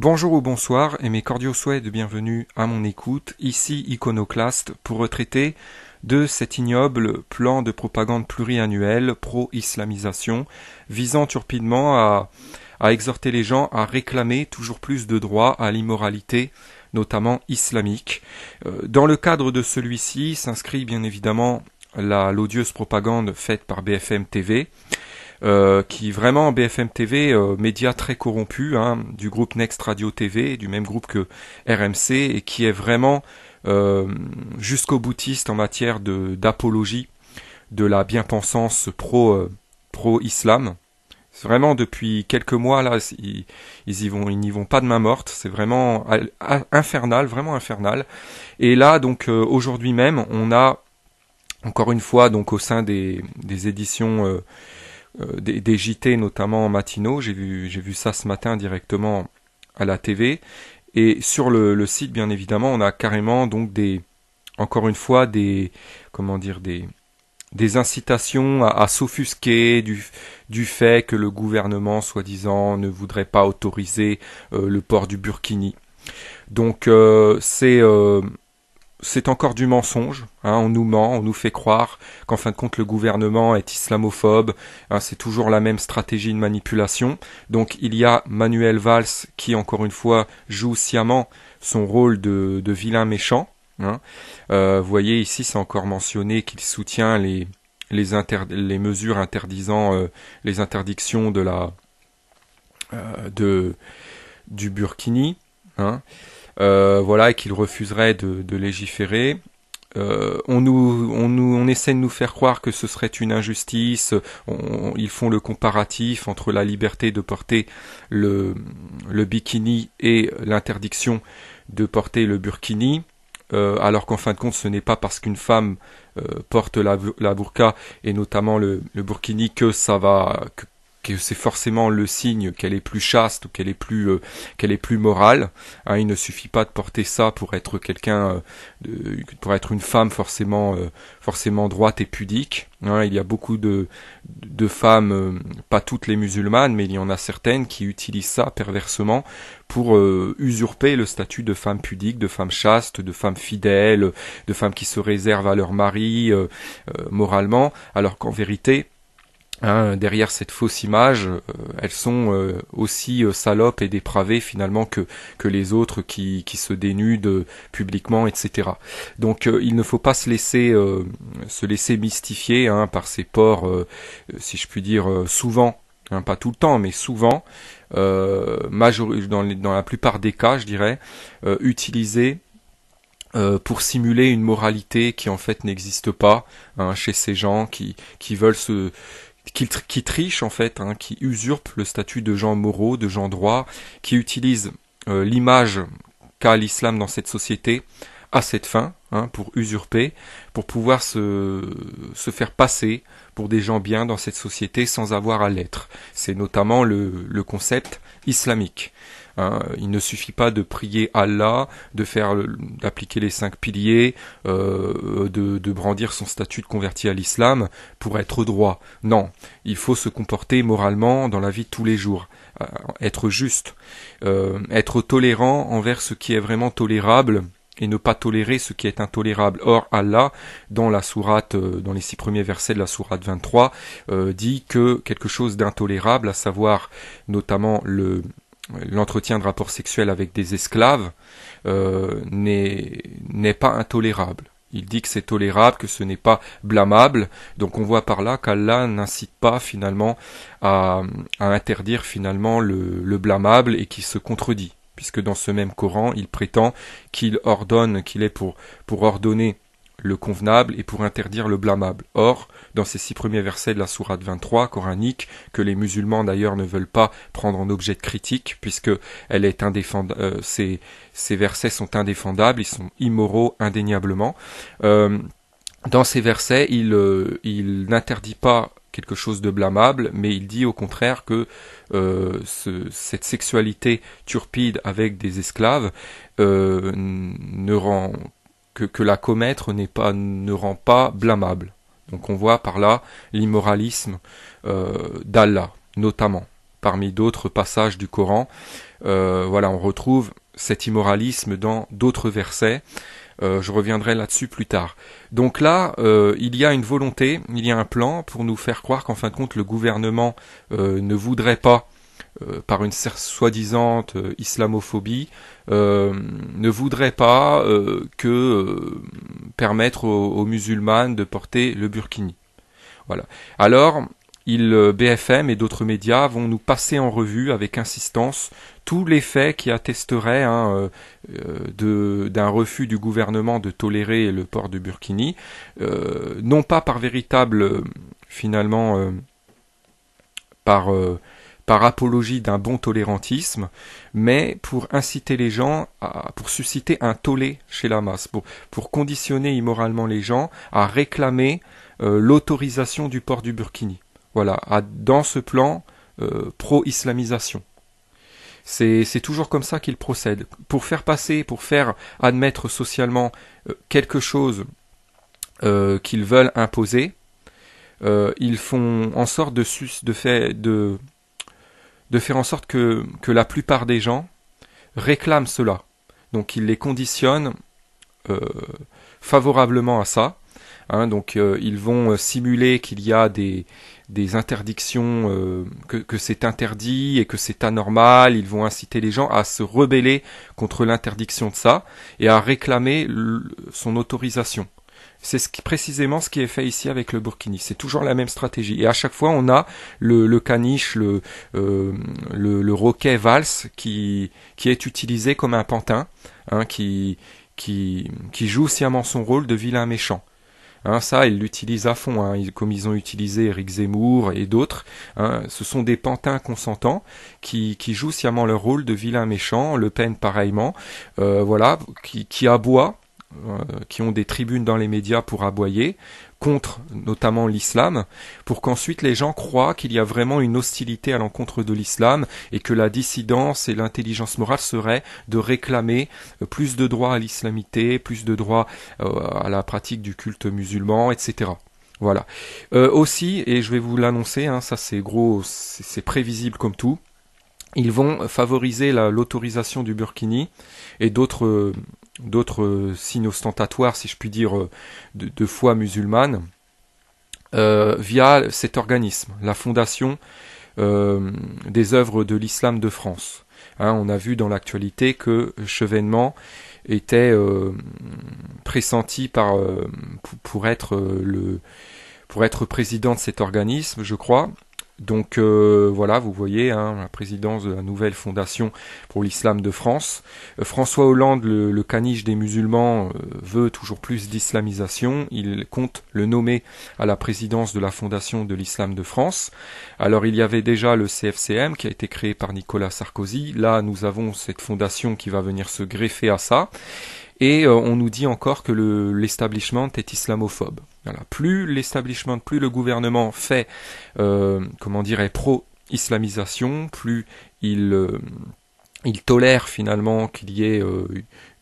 Bonjour ou bonsoir et mes cordiaux souhaits de bienvenue à mon écoute, ici Iconoclaste, pour retraiter de cet ignoble plan de propagande pluriannuel pro-islamisation visant turpidement à exhorter les gens à réclamer toujours plus de droits à l'immoralité, notamment islamique. Dans le cadre de celui-ci s'inscrit bien évidemment l'odieuse propagande faite par BFM TV, qui vraiment BFM TV, média très corrompu, hein, du groupe Next Radio TV, du même groupe que RMC, et qui est vraiment jusqu'au boutiste en matière d'apologie de la bien-pensance pro-islam. Vraiment depuis quelques mois là, ils n'y vont pas de main morte. C'est vraiment infernal, vraiment infernal. Et là donc aujourd'hui même, on a encore une fois donc au sein des éditions des JT notamment matinaux. J'ai vu ça ce matin directement à la TV. Et sur le site, bien évidemment, on a carrément donc encore une fois des incitations à s'offusquer du fait que le gouvernement, soi-disant, ne voudrait pas autoriser le port du burkini. Donc c'est encore du mensonge, hein, on nous ment, on nous fait croire qu'en fin de compte le gouvernement est islamophobe, hein, c'est toujours la même stratégie de manipulation. Donc il y a Manuel Valls qui encore une fois joue sciemment son rôle de vilain méchant. Hein. Vous voyez ici c'est encore mentionné qu'il soutient les mesures interdisant les interdictions du burkini. Hein. Voilà, et qu'il refuserait de légiférer. On essaie de nous faire croire que ce serait une injustice. Ils font le comparatif entre la liberté de porter le bikini et l'interdiction de porter le burkini. Alors qu'en fin de compte, ce n'est pas parce qu'une femme porte la burqa et notamment le burkini que c'est forcément le signe qu'elle est plus chaste ou qu'elle est plus morale. Hein, il ne suffit pas de porter ça pour être pour être une femme forcément droite et pudique. Hein, il y a beaucoup de femmes, pas toutes les musulmanes, mais il y en a certaines qui utilisent ça perversement pour usurper le statut de femme pudique, de femme chaste, de femme fidèle, de femme qui se réserve à leur mari moralement, alors qu'en vérité, hein, derrière cette fausse image, elles sont aussi salopes et dépravées finalement que les autres qui se dénudent publiquement, etc. Donc il ne faut pas se laisser mystifier, hein, par ces ports, si je puis dire, souvent, hein, pas tout le temps, mais souvent, dans la plupart des cas, je dirais, utilisés pour simuler une moralité qui en fait n'existe pas, hein, chez ces gens qui veulent qui trichent en fait, hein, qui usurpent le statut de gens moraux, de gens droits, qui utilisent l'image qu'a l'islam dans cette société à cette fin, hein, pour usurper, pour pouvoir se faire passer pour des gens bien dans cette société sans avoir à l'être. C'est notamment le concept islamique. Hein, il ne suffit pas de prier Allah, d'appliquer les 5 piliers, de brandir son statut de converti à l'islam pour être droit. Non, il faut se comporter moralement dans la vie de tous les jours, être juste, être tolérant envers ce qui est vraiment tolérable et ne pas tolérer ce qui est intolérable. Or, Allah, dans la sourate, dans les 6 premiers versets de la sourate 23, dit que quelque chose d'intolérable, à savoir notamment l'entretien de rapports sexuels avec des esclaves, n'est pas intolérable. Il dit que c'est tolérable, que ce n'est pas blâmable. Donc on voit par là qu'Allah n'incite pas finalement à interdire finalement le blâmable et qui se contredit. Puisque dans ce même Coran, il prétend qu'il est pour ordonner le convenable et pour interdire le blâmable. Or, dans ces 6 premiers versets de la sourate 23 coranique, que les musulmans d'ailleurs ne veulent pas prendre en objet de critique, puisque elle est ces versets sont indéfendables, ils sont immoraux indéniablement. Dans ces versets, il n'interdit pas quelque chose de blâmable, mais il dit au contraire que cette sexualité turpide avec des esclaves que la commettre ne rend pas blâmable. Donc on voit par là l'immoralisme d'Allah, notamment. parmi d'autres passages du Coran. Voilà, on retrouve cet immoralisme dans d'autres versets. Je reviendrai là-dessus plus tard. Donc là, il y a une volonté, il y a un plan pour nous faire croire qu'en fin de compte, le gouvernement ne voudrait pas, par une soi-disant islamophobie, ne voudrait pas permettre aux musulmanes de porter le burkini. Voilà. Alors, BFM et d'autres médias vont nous passer en revue avec insistance tous les faits qui attesteraient d'un refus du gouvernement de tolérer le port du burkini, non pas par véritable, finalement, par apologie d'un bon tolérantisme, mais pour inciter les gens, pour susciter un tollé chez la masse, pour conditionner immoralement les gens à réclamer l'autorisation du port du burkini. Voilà, dans ce plan pro-islamisation. C'est toujours comme ça qu'ils procèdent. Pour faire admettre socialement quelque chose qu'ils veulent imposer, ils font en sorte de faire en sorte que la plupart des gens réclament cela. Donc ils les conditionnent favorablement à ça. Donc ils vont simuler qu'il y a des interdictions, que c'est interdit et que c'est anormal. Ils vont inciter les gens à se rebeller contre l'interdiction de ça et à réclamer son autorisation. C'est précisément ce qui est fait ici avec le burkini. C'est toujours la même stratégie. Et à chaque fois, on a le caniche, le roquet valse qui est utilisé comme un pantin, qui joue sciemment son rôle de vilain méchant. Ça, ils l'utilisent à fond, comme ils ont utilisé Éric Zemmour et d'autres. Ce sont des pantins consentants qui jouent sciemment leur rôle de vilain méchant. Le Pen pareillement, voilà, qui aboient, qui ont des tribunes dans les médias pour aboyer contre notamment l'islam, pour qu'ensuite les gens croient qu'il y a vraiment une hostilité à l'encontre de l'islam et que la dissidence et l'intelligence morale serait de réclamer plus de droits à l'islamité, plus de droits à la pratique du culte musulman, etc. Voilà. Aussi, et je vais vous l'annoncer, ça c'est gros, c'est prévisible comme tout, ils vont favoriser l'autorisation du burkini et d'autres signes ostentatoires, si je puis dire, de foi musulmane, via cet organisme, la Fondation des œuvres de l'islam de France. On a vu dans l'actualité que Chevènement était pressenti pour être président de cet organisme, je crois. Donc voilà, vous voyez, la présidence de la nouvelle fondation pour l'islam de France. François Hollande, le caniche des musulmans, veut toujours plus d'islamisation. Il compte le nommer à la présidence de la fondation de l'islam de France. Alors il y avait déjà le CFCM qui a été créé par Nicolas Sarkozy. Là, nous avons cette fondation qui va venir se greffer à ça. Et on nous dit encore que l'establishment est islamophobe. Voilà. Plus le gouvernement fait, est pro-islamisation, plus il tolère finalement qu'il y ait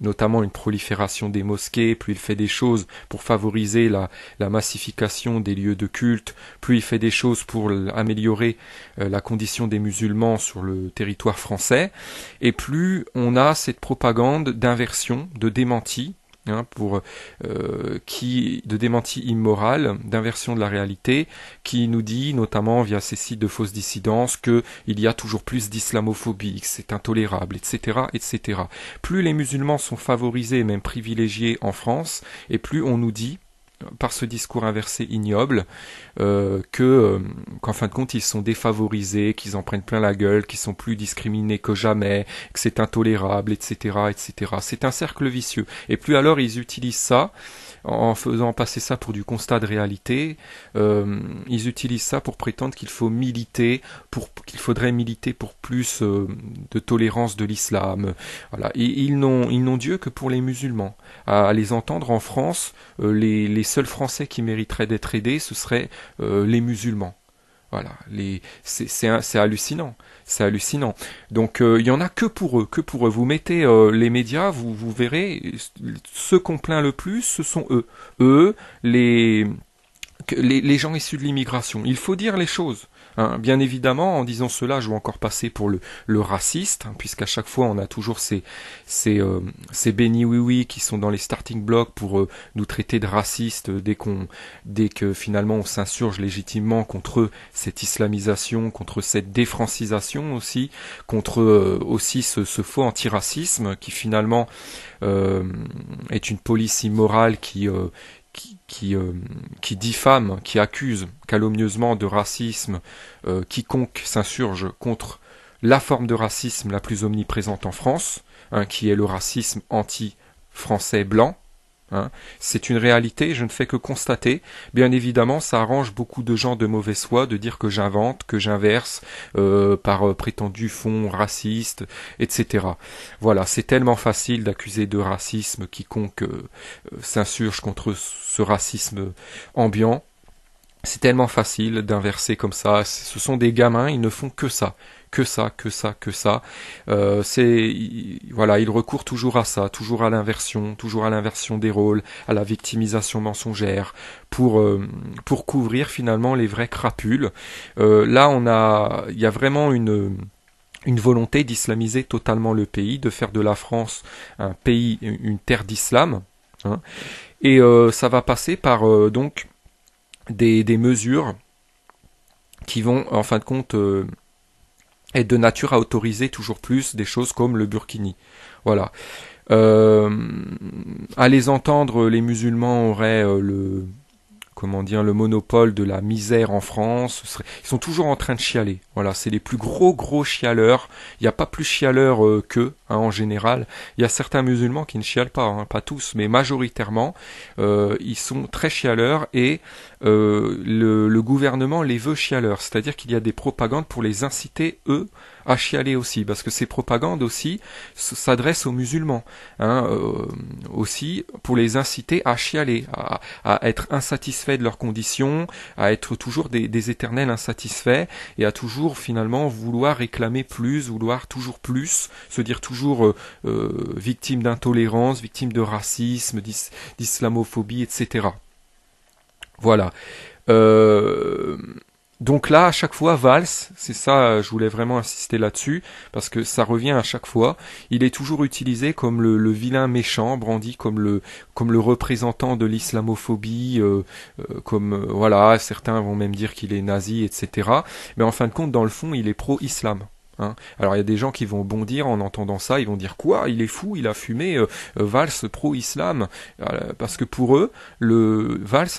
notamment une prolifération des mosquées, plus il fait des choses pour favoriser la massification des lieux de culte, plus il fait des choses pour améliorer la condition des musulmans sur le territoire français, et plus on a cette propagande d'inversion, de démenti, de démenti immoral, d'inversion de la réalité, qui nous dit, notamment via ces sites de fausses dissidences, qu'il y a toujours plus d'islamophobie, que c'est intolérable, etc., etc. Plus les musulmans sont favorisés et même privilégiés en France, et plus on nous dit, par ce discours inversé ignoble, qu'en fin de compte ils sont défavorisés, qu'ils en prennent plein la gueule, qu'ils sont plus discriminés que jamais, que c'est intolérable, etc., etc. C'est un cercle vicieux. Et plus alors ils utilisent ça, en faisant passer ça pour du constat de réalité, ils utilisent ça pour prétendre qu'il faudrait militer pour plus de tolérance de l'islam. Voilà. Et ils n'ont Dieu que pour les musulmans. À les entendre en France, les seuls Français qui mériteraient d'être aidés, ce seraient les musulmans. Voilà, c'est hallucinant, c'est hallucinant. Donc il y en a que pour eux. Vous mettez les médias, vous verrez, ceux qu'on plaint le plus, ce sont eux. Les gens issus de l'immigration. Il faut dire les choses. hein. Bien évidemment, en disant cela, je vais encore passer pour le raciste, hein, puisqu'à chaque fois on a toujours ces bénis oui qui sont dans les starting blocks pour nous traiter de racistes dès que finalement on s'insurge légitimement contre cette islamisation, contre cette défrancisation aussi, contre aussi ce faux antiracisme qui finalement est une police immorale qui diffame, qui accuse calomnieusement de racisme quiconque s'insurge contre la forme de racisme la plus omniprésente en France, hein, qui est le racisme anti-français blanc. Hein. C'est une réalité, je ne fais que constater. Bien évidemment, ça arrange beaucoup de gens de mauvaise foi de dire que j'invente, que j'inverse par prétendu fond raciste, etc. Voilà, c'est tellement facile d'accuser de racisme quiconque s'insurge contre ce racisme ambiant. C'est tellement facile d'inverser comme ça. Ce sont des gamins, ils ne font que ça. Que ça, que ça, que ça. Voilà, il recourt toujours à ça, toujours à l'inversion des rôles, à la victimisation mensongère, pour couvrir finalement les vraies crapules. Là, il y a vraiment une volonté d'islamiser totalement le pays, de faire de la France un pays, une terre d'islam. Hein. Et ça va passer par donc des mesures qui vont, en fin de compte, être de nature à autoriser toujours plus des choses comme le burkini. Voilà. À les entendre, les musulmans auraient le monopole de la misère en France. Ils sont toujours en train de chialer. Voilà, c'est les plus gros chialeurs. Il n'y a pas plus chialeurs qu'eux, hein, en général. Il y a certains musulmans qui ne chialent pas, hein, pas tous, mais majoritairement, ils sont très chialeurs et le gouvernement les veut chialeurs. C'est-à-dire qu'il y a des propagandes pour les inciter, eux, à chialer aussi, parce que ces propagandes aussi s'adressent aux musulmans, hein, aussi pour les inciter à chialer, à être insatisfaits de leurs conditions, à être toujours des éternels insatisfaits et à toujours finalement vouloir réclamer plus, vouloir toujours plus, se dire toujours victime d'intolérance, victime de racisme, d'islamophobie, etc. Voilà. Donc là, à chaque fois, Valls, c'est ça, je voulais vraiment insister là-dessus, parce que ça revient à chaque fois, il est toujours utilisé comme le vilain méchant, brandi comme le représentant de l'islamophobie, voilà, certains vont même dire qu'il est nazi, etc. Mais en fin de compte, dans le fond, il est pro-islam. Hein. Alors il y a des gens qui vont bondir en entendant ça, ils vont dire quoi, il est fou, il a fumé Valls pro-islam, parce que pour eux, le Valls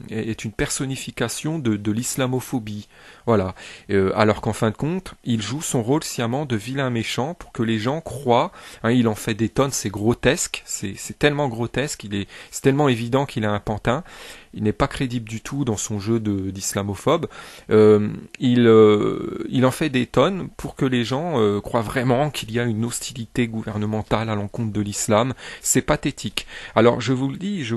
est une personnification de l'islamophobie. Voilà. Alors qu'en fin de compte, il joue son rôle sciemment de vilain méchant pour que les gens croient. Hein, il en fait des tonnes, c'est grotesque, c'est tellement grotesque, c'est tellement évident qu'il a un pantin. Il n'est pas crédible du tout dans son jeu d'islamophobe. Il en fait des tonnes pour que les gens croient vraiment qu'il y a une hostilité gouvernementale à l'encontre de l'islam. C'est pathétique. Alors je vous le dis,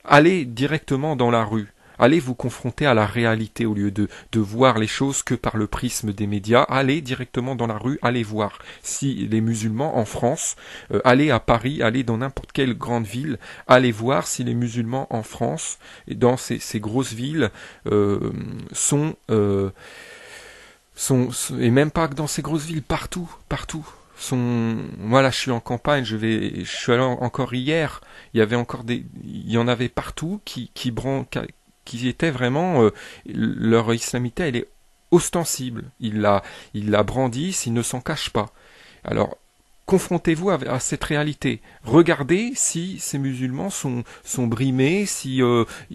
allez directement dans la rue. Allez vous confronter à la réalité au lieu de voir les choses que par le prisme des médias. Allez directement dans la rue, allez voir si les musulmans en France, allez à Paris, allez dans n'importe quelle grande ville, allez voir si les musulmans en France et dans ces grosses villes sont et même pas que dans ces grosses villes, partout. Voilà, je suis en campagne, je suis allé encore hier, il y en avait partout qui étaient vraiment leur islamité, elle est ostensible. Ils la brandissent, ils ne s'en cachent pas. Alors confrontez-vous à cette réalité. Regardez si ces musulmans sont brimés, si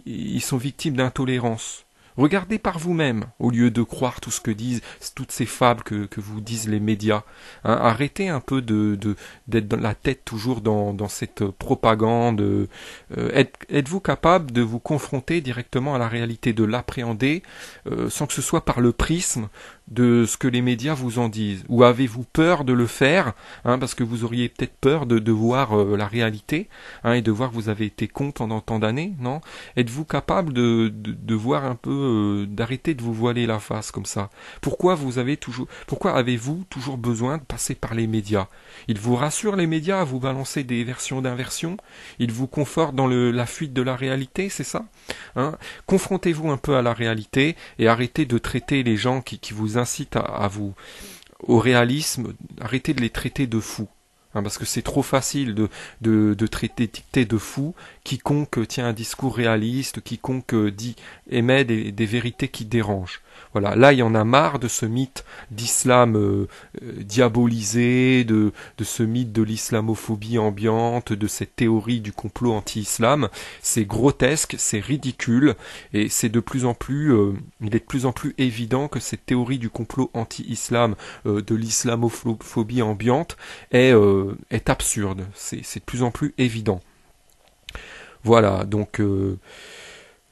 ils sont victimes d'intolérance. Regardez par vous-même, au lieu de croire tout ce que disent, toutes ces fables que vous disent les médias. Hein, arrêtez un peu d'être dans la tête toujours dans cette propagande. Êtes-vous capable de vous confronter directement à la réalité, de l'appréhender, sans que ce soit par le prisme de ce que les médias vous en disent? Ou avez-vous peur de le faire, hein, parce que vous auriez peut-être peur de voir la réalité, hein, et de voir que vous avez été con pendant tant d'années, non? Êtes-vous capable de voir un peu d'arrêter de vous voiler la face comme ça. Pourquoi avez-vous toujours besoin de passer par les médias? Ils vous rassurent les médias à vous balancer des versions d'inversion? Ils vous confortent dans la fuite de la réalité, c'est ça? Hein? Confrontez-vous un peu à la réalité et arrêtez de traiter les gens qui vous incitent au réalisme, arrêtez de les traiter de fous. Parce que c'est trop facile de traiter de fou quiconque tient un discours réaliste, quiconque émet des vérités qui dérangent. Voilà, là il y en a marre de ce mythe d'islam diabolisé, de ce mythe de l'islamophobie ambiante, de cette théorie du complot anti-islam. C'est grotesque, c'est ridicule, et c'est de plus en plus, il est de plus en plus évident que cette théorie du complot anti-islam, de l'islamophobie ambiante, est absurde. C'est de plus en plus évident. Voilà, donc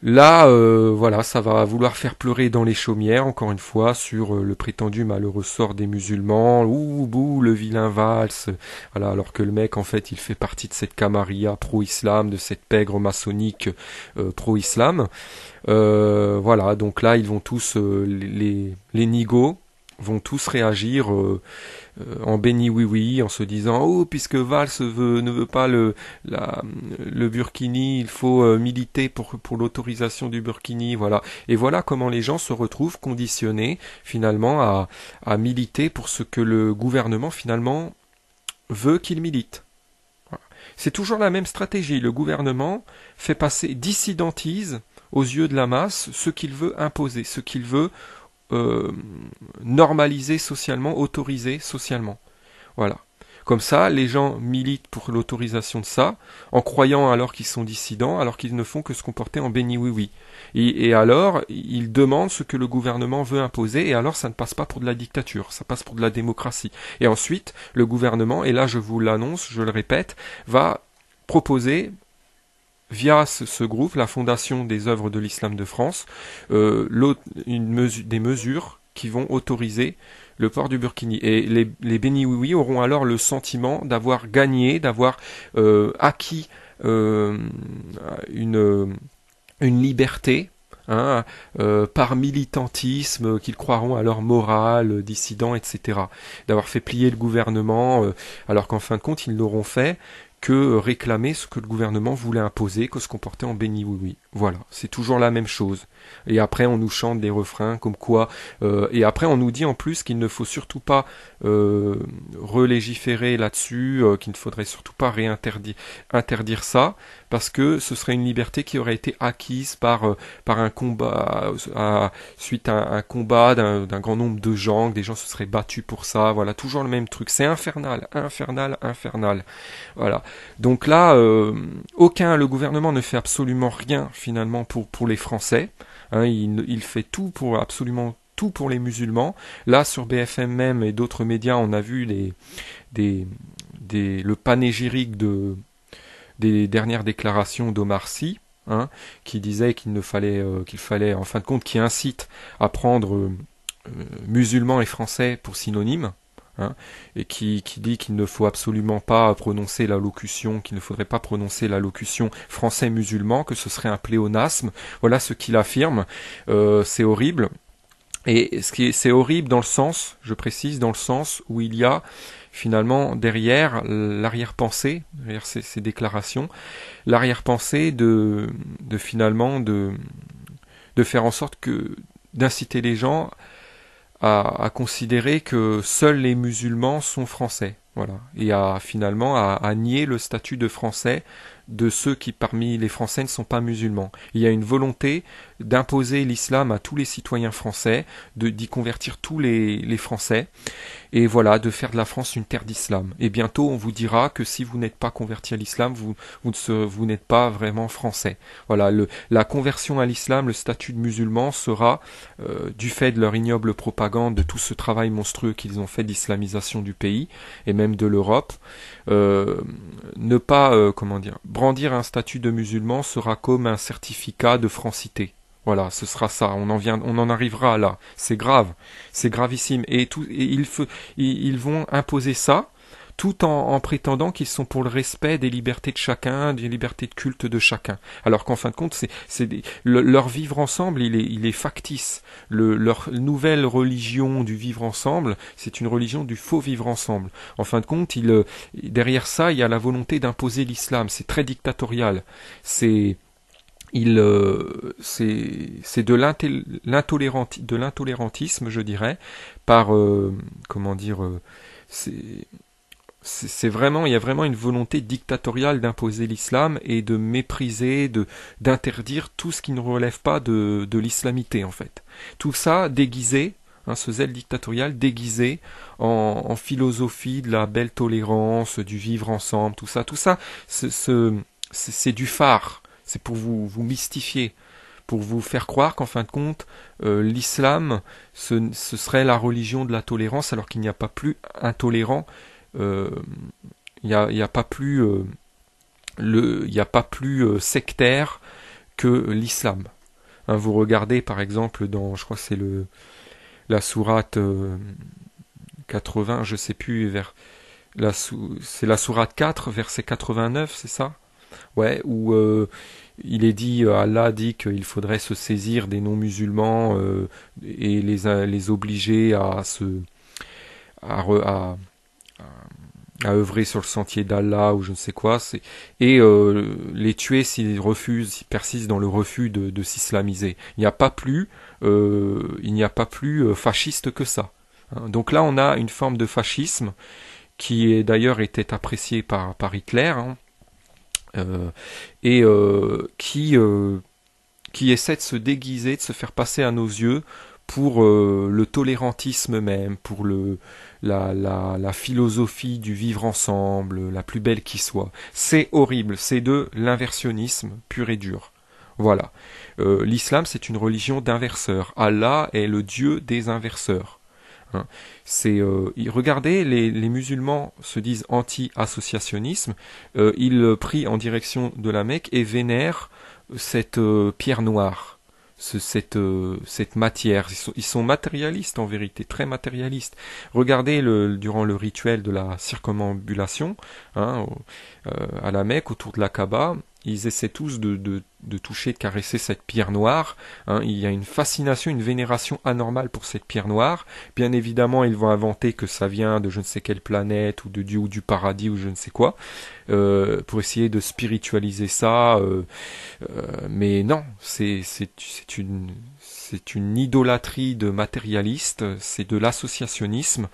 là, voilà, ça va vouloir faire pleurer dans les chaumières, encore une fois, sur le prétendu malheureux sort des musulmans. Ouh, bouh, le vilain Valls. Voilà, alors que le mec, en fait, il fait partie de cette camarilla pro-islam, de cette pègre maçonnique pro-islam. Voilà, donc là, ils vont tous, les nigauds, vont tous réagir en béni oui en se disant oh puisque Valls ne veut pas le burkini, il faut militer pour l'autorisation du burkini, voilà. Et voilà comment les gens se retrouvent conditionnés finalement à militer pour ce que le gouvernement finalement veut qu'ils militent. Voilà. C'est toujours la même stratégie. Le gouvernement dissidentise aux yeux de la masse ce qu'il veut imposer, ce qu'il veut normaliser socialement, autoriser socialement. Voilà. Comme ça, les gens militent pour l'autorisation de ça, en croyant alors qu'ils sont dissidents, alors qu'ils ne font que se comporter en béni oui. Et alors, ils demandent ce que le gouvernement veut imposer, et alors ça ne passe pas pour de la dictature, ça passe pour de la démocratie. Et ensuite, le gouvernement, et là je vous l'annonce, je le répète, va proposer via ce groupe, la Fondation des œuvres de l'Islam de France, des mesures qui vont autoriser le port du burkini. Et les béni oui auront alors le sentiment d'avoir gagné, d'avoir acquis une liberté, par militantisme, qu'ils croiront à leur morale, dissident, etc. D'avoir fait plier le gouvernement, alors qu'en fin de compte, ils n'auront fait que réclamer ce que le gouvernement voulait imposer, que se comporter en béni oui. Voilà, c'est toujours la même chose. Et après, on nous chante des refrains comme quoi... et après, on nous dit en plus qu'il ne faut surtout pas relégiférer là-dessus, qu'il ne faudrait surtout pas interdire ça, parce que ce serait une liberté qui aurait été acquise par un combat, suite à un combat d'un grand nombre de gens, que des gens se seraient battus pour ça. Voilà, toujours le même truc. C'est infernal. Voilà. Donc là, le gouvernement ne fait absolument rien finalement pour les Français. Il fait absolument tout pour les musulmans. Là, sur BFM même et d'autres médias, on a vu le panégyrique des dernières déclarations d'Omar Sy, qui disait qu'il fallait, en fin de compte, qui incite à prendre musulmans et français pour synonymes. Et qui dit qu'il ne faut absolument pas prononcer la locution, qu'il ne faudrait pas prononcer la locution français-musulman, que ce serait un pléonasme. Voilà ce qu'il affirme. C'est horrible. Et c'est horrible dans le sens, je précise, dans le sens où il y a finalement derrière l'arrière-pensée, derrière ces déclarations, l'arrière-pensée de faire en sorte d'inciter les gens à considérer que seuls les musulmans sont français, voilà, et à nier le statut de français de ceux qui parmi les Français ne sont pas musulmans. Il y a une volonté d'imposer l'islam à tous les citoyens français, d'y convertir tous les Français, et voilà, de faire de la France une terre d'islam. Et bientôt on vous dira que si vous n'êtes pas converti à l'islam, vous n'êtes pas vraiment français. Voilà, la conversion à l'islam, le statut de musulman sera, du fait de leur ignoble propagande, de tout ce travail monstrueux qu'ils ont fait d'islamisation du pays, et même de l'Europe, ne pas, brandir un statut de musulman sera comme un certificat de francité. Voilà, ce sera ça. On en arrivera là. C'est grave, c'est gravissime. Et ils vont imposer ça, tout en prétendant qu'ils sont pour le respect des libertés de chacun, des libertés de culte de chacun. Alors qu'en fin de compte, leur vivre ensemble, il est factice. Leur nouvelle religion du vivre ensemble, c'est une religion du faux vivre ensemble. En fin de compte, derrière ça, il y a la volonté d'imposer l'islam. C'est très dictatorial. C'est de l'intolérantisme, je dirais, par c'est vraiment, il y a vraiment une volonté dictatoriale d'imposer l'islam et de mépriser, d'interdire tout ce qui ne relève pas de l'islamité en fait. Tout ça déguisé, ce zèle dictatorial déguisé en philosophie de la belle tolérance, du vivre ensemble, tout ça, c'est du phare. C'est pour vous mystifier, pour vous faire croire qu'en fin de compte, l'islam, ce serait la religion de la tolérance, alors qu'il n'y a pas plus intolérant, il n'y a pas plus, sectaire que l'islam. Hein, vous regardez par exemple je crois que c'est la sourate 80, je sais plus, c'est la sourate 4, verset 89, c'est ça? Ouais, où il est dit, Allah dit qu'il faudrait se saisir des non-musulmans et les obliger à œuvrer sur le sentier d'Allah ou je ne sais quoi, et les tuer s'ils refusent, s'ils persistent dans le refus de s'islamiser. Il n'y a pas plus fasciste que ça. Hein. Donc là, on a une forme de fascisme qui d'ailleurs était appréciée par Hitler. Hein. Qui essaie de se déguiser, de se faire passer à nos yeux pour le tolérantisme même, pour la philosophie du vivre ensemble, la plus belle qui soit. C'est horrible, c'est de l'inversionnisme pur et dur. Voilà. L'islam, c'est une religion d'inverseurs. Allah est le dieu des inverseurs. Hein. Regardez, les musulmans se disent anti-associationnisme, ils prient en direction de la Mecque et vénèrent cette pierre noire, cette matière. Ils sont matérialistes en vérité, très matérialistes. Regardez durant le rituel de la circumambulation, hein, à la Mecque, autour de la Kaaba, ils essaient tous de toucher, de caresser cette pierre noire. Hein. Il y a une fascination, une vénération anormale pour cette pierre noire. Bien évidemment, ils vont inventer que ça vient de je ne sais quelle planète, ou de Dieu, ou du paradis, ou je ne sais quoi, pour essayer de spiritualiser ça. Mais non, c'est une idolâtrie de matérialistes, c'est de l'associationnisme.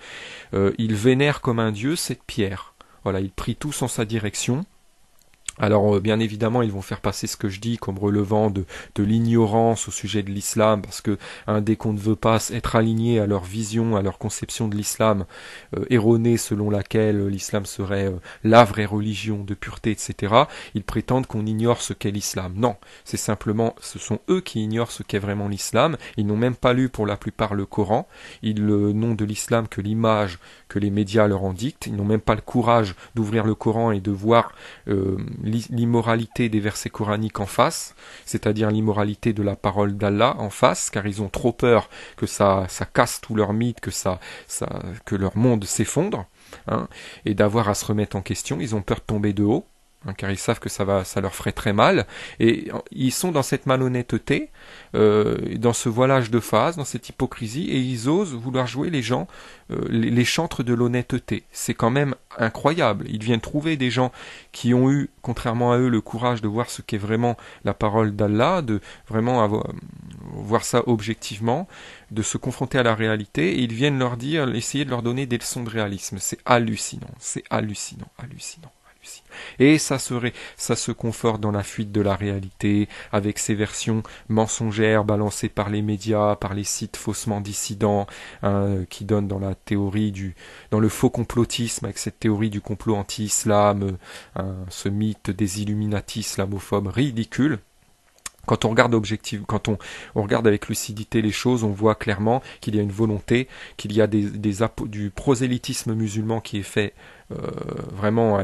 Ils vénèrent comme un dieu cette pierre. Voilà, ils prient tous en sa direction. Alors bien évidemment ils vont faire passer ce que je dis comme relevant de l'ignorance au sujet de l'islam, parce que dès qu'on ne veut pas être aligné à leur vision, à leur conception de l'islam erronée selon laquelle l'islam serait la vraie religion de pureté, etc., ils prétendent qu'on ignore ce qu'est l'islam. Non, ce sont eux qui ignorent ce qu'est vraiment l'islam. Ils n'ont même pas lu pour la plupart le Coran. Ils n'ont de l'islam que l'image que les médias leur en dictent. Ils n'ont même pas le courage d'ouvrir le Coran et de voir l'immoralité des versets coraniques en face, c'est-à-dire l'immoralité de la parole d'Allah en face, car ils ont trop peur que ça casse tout leur mythe, que leur monde s'effondre, hein, et d'avoir à se remettre en question. Ils ont peur de tomber de haut, hein, car ils savent que ça leur ferait très mal, et ils sont dans cette malhonnêteté, dans ce voilage de face, dans cette hypocrisie, et ils osent vouloir jouer les gens, les chantres de l'honnêteté. C'est quand même incroyable. Ils viennent trouver des gens qui ont eu, contrairement à eux, le courage de voir ce qu'est vraiment la parole d'Allah, de vraiment voir ça objectivement, de se confronter à la réalité, et ils viennent essayer de leur donner des leçons de réalisme. C'est hallucinant, hallucinant. Et ça se conforte dans la fuite de la réalité, avec ces versions mensongères balancées par les médias, par les sites faussement dissidents, hein, qui donnent dans le faux complotisme, avec cette théorie du complot anti-islam, ce mythe des Illuminati islamophobes ridicule. Quand on regarde on regarde avec lucidité les choses, on voit clairement qu'il y a une volonté, qu'il y a du prosélytisme musulman qui est fait vraiment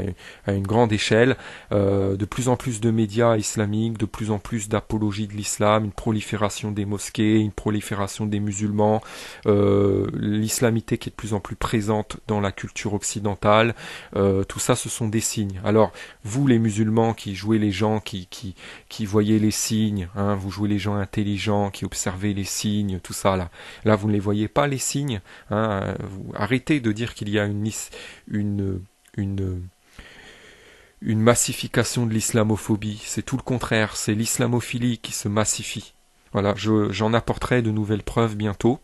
à une grande échelle, de plus en plus de médias islamiques, de plus en plus d'apologie de l'islam, une prolifération des mosquées, une prolifération des musulmans, l'islamité qui est de plus en plus présente dans la culture occidentale, tout ça ce sont des signes. Alors vous les musulmans qui jouez les gens, qui voyez les signes, hein, vous jouez les gens intelligents, qui observez les signes, tout ça là vous ne les voyez pas les signes, hein, arrêtez de dire qu'il y a une, une, une massification de l'islamophobie. C'est tout le contraire, c'est l'islamophilie qui se massifie. Voilà, j'en apporterai de nouvelles preuves bientôt.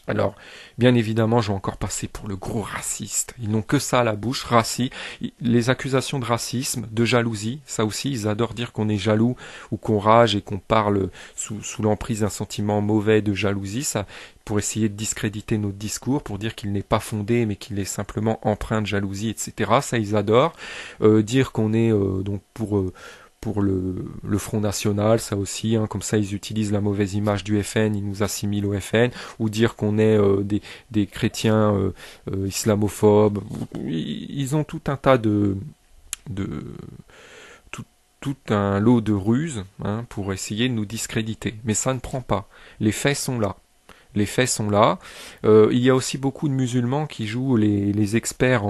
Alors, bien évidemment, je vais encore passer pour le gros raciste. Ils n'ont que ça à la bouche, racisme. Les accusations de racisme, de jalousie, ça aussi, ils adorent dire qu'on est jaloux ou qu'on rage et qu'on parle sous l'emprise d'un sentiment mauvais de jalousie, ça, pour essayer de discréditer notre discours, pour dire qu'il n'est pas fondé, mais qu'il est simplement empreint de jalousie, etc. Ça, ils adorent. Dire qu'on est donc pour le Front National, ça aussi, hein, comme ça ils utilisent la mauvaise image du FN, ils nous assimilent au FN, ou dire qu'on est des chrétiens islamophobes, ils ont tout un tas de tout, tout un lot de ruses, hein, pour essayer de nous discréditer. Mais ça ne prend pas. Les faits sont là. Les faits sont là. Il y a aussi beaucoup de musulmans qui jouent les experts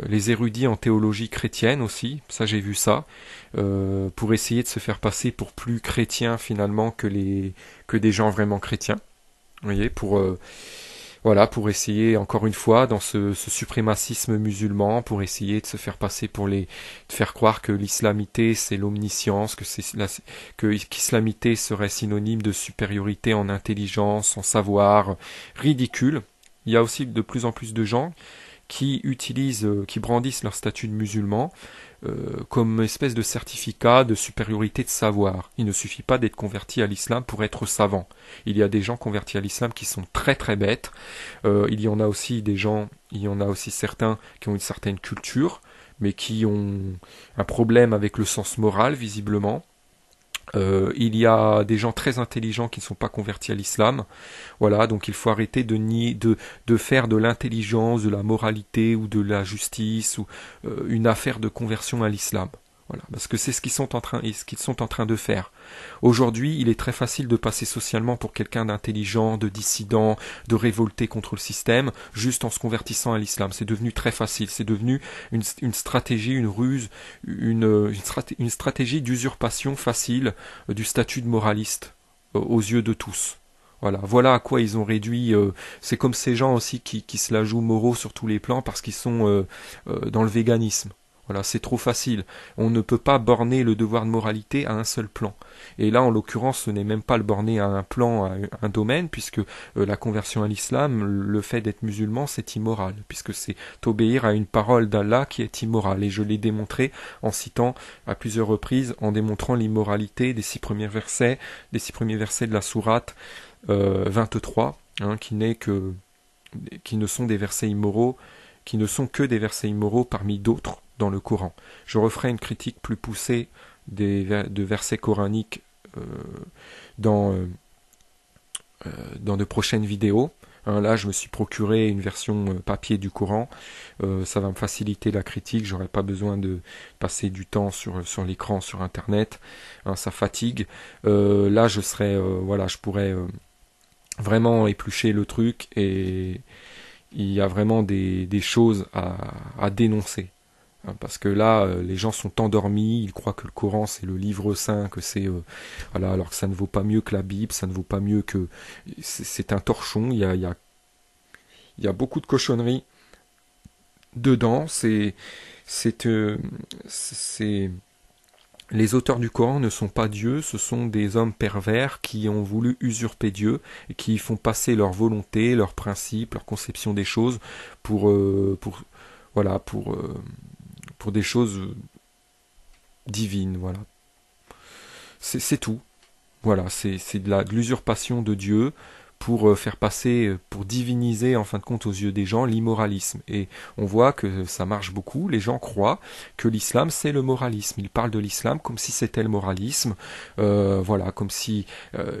les érudits en théologie chrétienne aussi, ça j'ai vu ça, pour essayer de se faire passer pour plus chrétiens finalement que des gens vraiment chrétiens. Vous voyez, voilà, pour essayer encore une fois dans ce suprémacisme musulman, pour essayer de se faire passer de faire croire que l'islamité c'est l'omniscience, qu'islamité serait synonyme de supériorité en intelligence, en savoir, ridicule. Il y a aussi de plus en plus de gens qui brandissent leur statut de musulman comme espèce de certificat de supériorité de savoir. Il ne suffit pas d'être converti à l'islam pour être savant. Il y a des gens convertis à l'islam qui sont très très bêtes. Il y en a aussi certains qui ont une certaine culture, mais qui ont un problème avec le sens moral visiblement. Il y a des gens très intelligents qui ne sont pas convertis à l'islam. Voilà, donc il faut arrêter de faire de l'intelligence, de la moralité ou de la justice ou une affaire de conversion à l'islam. Voilà, parce que c'est ce qu'ils sont en train de faire. Aujourd'hui, il est très facile de passer socialement pour quelqu'un d'intelligent, de dissident, de révolté contre le système, juste en se convertissant à l'islam. C'est devenu très facile. C'est devenu une stratégie, une ruse, une stratégie d'usurpation facile du statut de moraliste aux yeux de tous. Voilà à quoi ils ont réduit. C'est comme ces gens aussi qui se la jouent moraux sur tous les plans parce qu'ils sont dans le véganisme. Voilà, c'est trop facile. On ne peut pas borner le devoir de moralité à un seul plan. Et là, en l'occurrence, ce n'est même pas le borner à un plan, à un domaine, puisque la conversion à l'islam, le fait d'être musulman, c'est immoral, puisque c'est obéir à une parole d'Allah qui est immorale. Et je l'ai démontré en citant à plusieurs reprises, en démontrant l'immoralité des 6 premiers versets de la sourate 23, hein, qui ne sont des versets immoraux, qui ne sont que des versets immoraux parmi d'autres dans le Coran. Je referai une critique plus poussée de versets coraniques dans de prochaines vidéos. Hein, là, je me suis procuré une version papier du Coran. Ça va me faciliter la critique. J'aurai pas besoin de passer du temps sur l'écran, sur Internet. Hein, ça fatigue. Là, je pourrais vraiment éplucher le truc et il y a vraiment des choses à dénoncer. Parce que là, les gens sont endormis, ils croient que le Coran c'est le livre saint, que c'est voilà, alors que ça ne vaut pas mieux que la Bible, ça ne vaut pas mieux que c'est un torchon. Il y a beaucoup de cochonneries dedans. Les auteurs du Coran ne sont pas Dieu, ce sont des hommes pervers qui ont voulu usurper Dieu et qui font passer leur volonté, leurs principes, leur conception des choses pour des choses divines, voilà. C'est tout. Voilà, c'est de l'usurpation de Dieu pour faire passer, pour diviniser en fin de compte aux yeux des gens l'immoralisme. Et on voit que ça marche beaucoup, les gens croient que l'islam c'est le moralisme. Ils parlent de l'islam comme si c'était le moralisme, voilà, comme si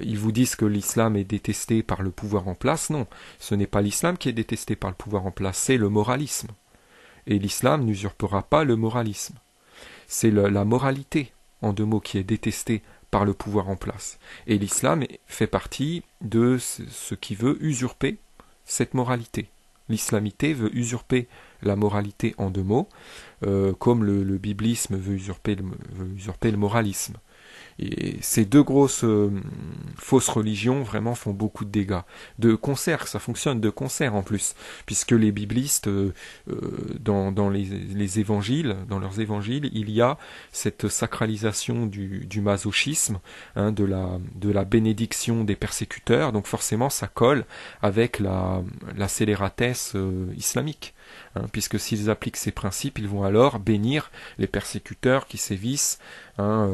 ils vous disent que l'islam est détesté par le pouvoir en place. Non, ce n'est pas l'islam qui est détesté par le pouvoir en place, c'est le moralisme. et l'islam n'usurpera pas le moralisme. C'est la moralité, en deux mots, qui est détestée par le pouvoir en place. Et l'islam fait partie de ce qui veut usurper cette moralité. L'islamité veut usurper la moralité en deux mots, comme le biblisme veut usurper le moralisme. Et ces deux grosses fausses religions vraiment font beaucoup de dégâts. De concert, ça fonctionne de concert en plus, puisque les biblistes, dans les évangiles, dans leurs évangiles, il y a cette sacralisation du masochisme, hein, de la bénédiction des persécuteurs, donc forcément ça colle avec la scélératesse islamique. Hein, puisque s'ils appliquent ces principes, ils vont alors bénir les persécuteurs qui sévissent, hein,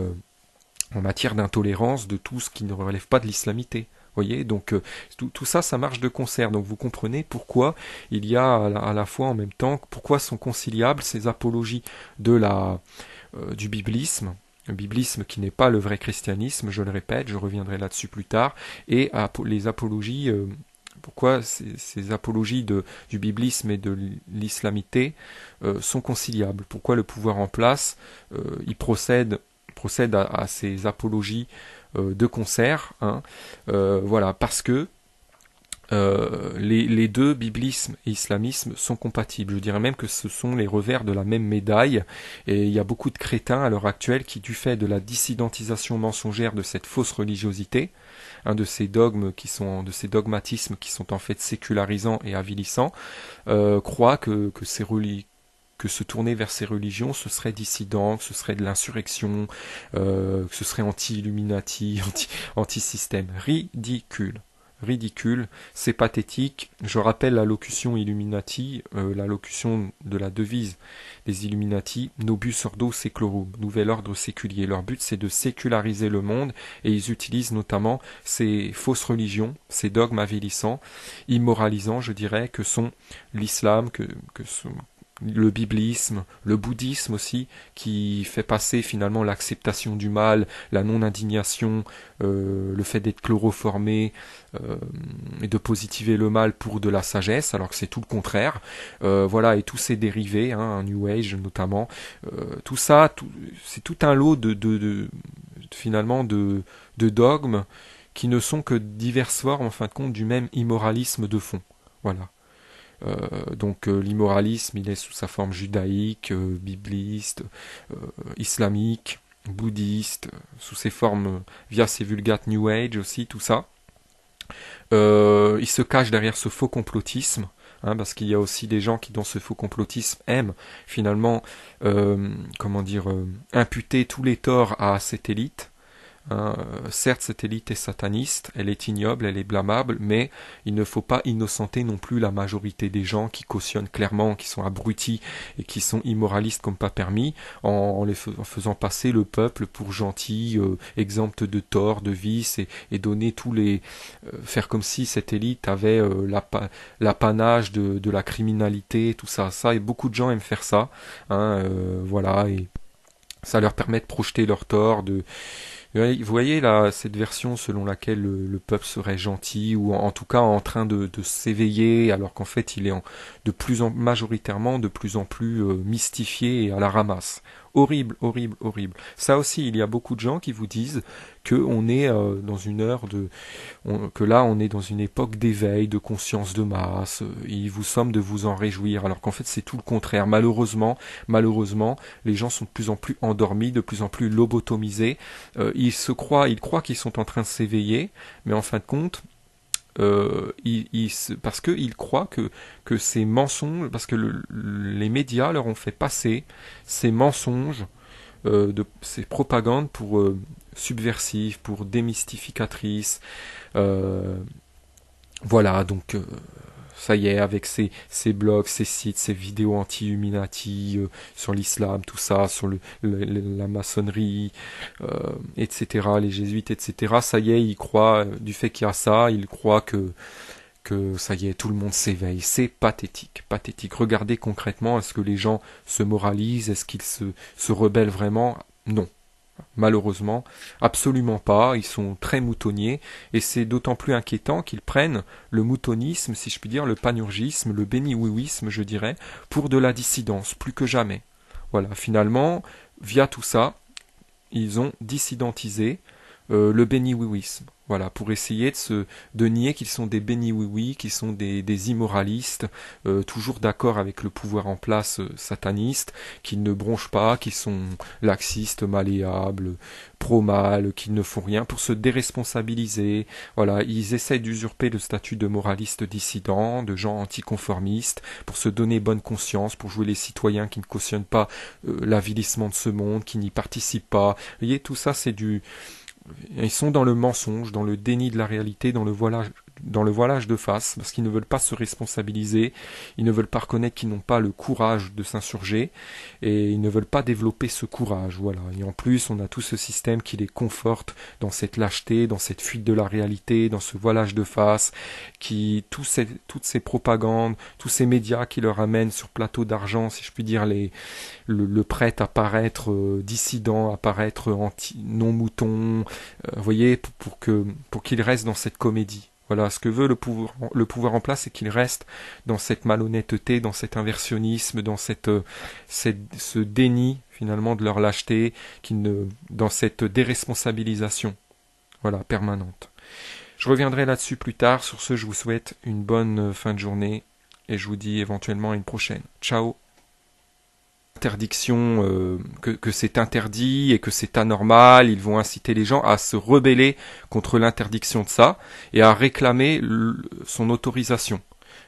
en matière d'intolérance de tout ce qui ne relève pas de l'islamité. Voyez, donc tout ça, ça marche de concert. Donc vous comprenez pourquoi il y a à la fois en même temps, pourquoi sont conciliables ces apologies du biblisme, le biblisme qui n'est pas le vrai christianisme, je le répète, je reviendrai là-dessus plus tard, et les apologies. Pourquoi ces apologies du biblisme et de l'islamité sont conciliables? Pourquoi le pouvoir en place il procède à ces apologies de concert, hein, voilà, parce que les deux, biblisme et islamisme, sont compatibles. Je dirais même que ce sont les revers de la même médaille, et il y a beaucoup de crétins à l'heure actuelle qui, du fait de la dissidentisation mensongère de cette fausse religiosité, de ces dogmatismes qui sont en fait sécularisants et avilissants, croient que se tourner vers ces religions, ce serait dissident, que ce serait de l'insurrection, que ce serait anti-Illuminati, anti-système. Ridicule, c'est pathétique. Je rappelle la locution Illuminati, la locution de la devise des Illuminati, Nobis Ordo Seclorum, nouvel ordre séculier. Leur but, c'est de séculariser le monde, et ils utilisent notamment ces fausses religions, ces dogmes avilissants, immoralisants, je dirais, que sont l'islam, que sont le biblisme, le bouddhisme aussi, qui fait passer finalement l'acceptation du mal, la non-indignation, le fait d'être chloroformé, et de positiver le mal pour de la sagesse, alors que c'est tout le contraire. Voilà, et tous ces dérivés, hein, New Age notamment, tout ça, c'est tout un lot finalement de dogmes qui ne sont que diverses formes, en fin de compte, du même immoralisme de fond. Voilà. Donc l'immoralisme, il est sous sa forme judaïque, bibliste, islamique, bouddhiste, sous ses formes via ses vulgates New Age aussi, tout ça. Il se cache derrière ce faux complotisme, hein, parce qu'il y a aussi des gens qui, dans ce faux complotisme, aiment finalement, imputer tous les torts à cette élite. Certes, cette élite est sataniste, elle est ignoble, elle est blâmable, mais il ne faut pas innocenter non plus la majorité des gens qui cautionnent clairement, qui sont abrutis et qui sont immoralistes comme pas permis, en faisant passer le peuple pour gentil, exempt de tort, de vices, et donner faire comme si cette élite avait l'apanage de la criminalité, tout ça. Et beaucoup de gens aiment faire ça, hein, voilà, et ça leur permet de projeter leur tort, vous voyez là, cette version selon laquelle le peuple serait gentil, ou en tout cas en train de s'éveiller, alors qu'en fait il est majoritairement de plus en plus mystifié et à la ramasse. Horrible, horrible, horrible. Ça aussi, il y a beaucoup de gens qui vous disent que on est dans une que là on est dans une époque d'éveil, de conscience de masse. Il vous somme de vous en réjouir, alors qu'en fait c'est tout le contraire. Malheureusement, les gens sont de plus en plus endormis, de plus en plus lobotomisés. Ils croient qu'ils sont en train de s'éveiller, mais en fin de compte, parce qu'ils croient que ces mensonges, parce que les médias leur ont fait passer ces mensonges, ces propagandes pour subversives, pour démystificatrices. Voilà, donc ça y est, avec ces blogs, ces sites, ces vidéos anti-Illuminati sur l'islam, tout ça, sur la maçonnerie, etc., les jésuites, etc., ça y est, ils croient, du fait qu'il y a ça, ils croient que ça y est, tout le monde s'éveille. C'est pathétique, pathétique. Regardez concrètement, est-ce que les gens se moralisent, est-ce qu'ils se rebellent vraiment? Non. Malheureusement, absolument pas, ils sont très moutonniers, et c'est d'autant plus inquiétant qu'ils prennent le moutonisme, si je puis dire, le panurgisme, le béni-oui-ouisme, je dirais, pour de la dissidence, plus que jamais. Voilà, finalement, via tout ça, ils ont dissidentisé le béni-oui-ouisme. Voilà, pour essayer de nier qu'ils sont des béni-oui-oui, qu'ils sont des immoralistes, toujours d'accord avec le pouvoir en place sataniste, qu'ils ne bronchent pas, qu'ils sont laxistes, malléables, pro-mal, qu'ils ne font rien, pour se déresponsabiliser. Voilà, ils essaient d'usurper le statut de moralistes dissidents, de gens anticonformistes, pour se donner bonne conscience, pour jouer les citoyens qui ne cautionnent pas l'avilissement de ce monde, qui n'y participent pas. Vous voyez, tout ça c'est du... Ils sont dans le mensonge, dans le déni de la réalité, dans le voilage de face, parce qu'ils ne veulent pas se responsabiliser, ils ne veulent pas reconnaître qu'ils n'ont pas le courage de s'insurger, et ils ne veulent pas développer ce courage, voilà. Et en plus, on a tout ce système qui les conforte dans cette lâcheté, dans cette fuite de la réalité, dans ce voilage de face, toutes ces propagandes, tous ces médias qui leur amènent sur plateau d'argent, si je puis dire, le prêt à paraître dissident, à paraître non mouton, vous voyez, pour qu'il reste dans cette comédie. Voilà, ce que veut le pouvoir en place, c'est qu'il reste dans cette malhonnêteté, dans cet inversionnisme, dans ce déni finalement de leur lâcheté, dans cette déresponsabilisation, voilà, permanente. Je reviendrai là-dessus plus tard. Sur ce, je vous souhaite une bonne fin de journée et je vous dis éventuellement à une prochaine. Ciao. Interdiction, que c'est interdit et que c'est anormal, ils vont inciter les gens à se rebeller contre l'interdiction de ça et à réclamer son autorisation.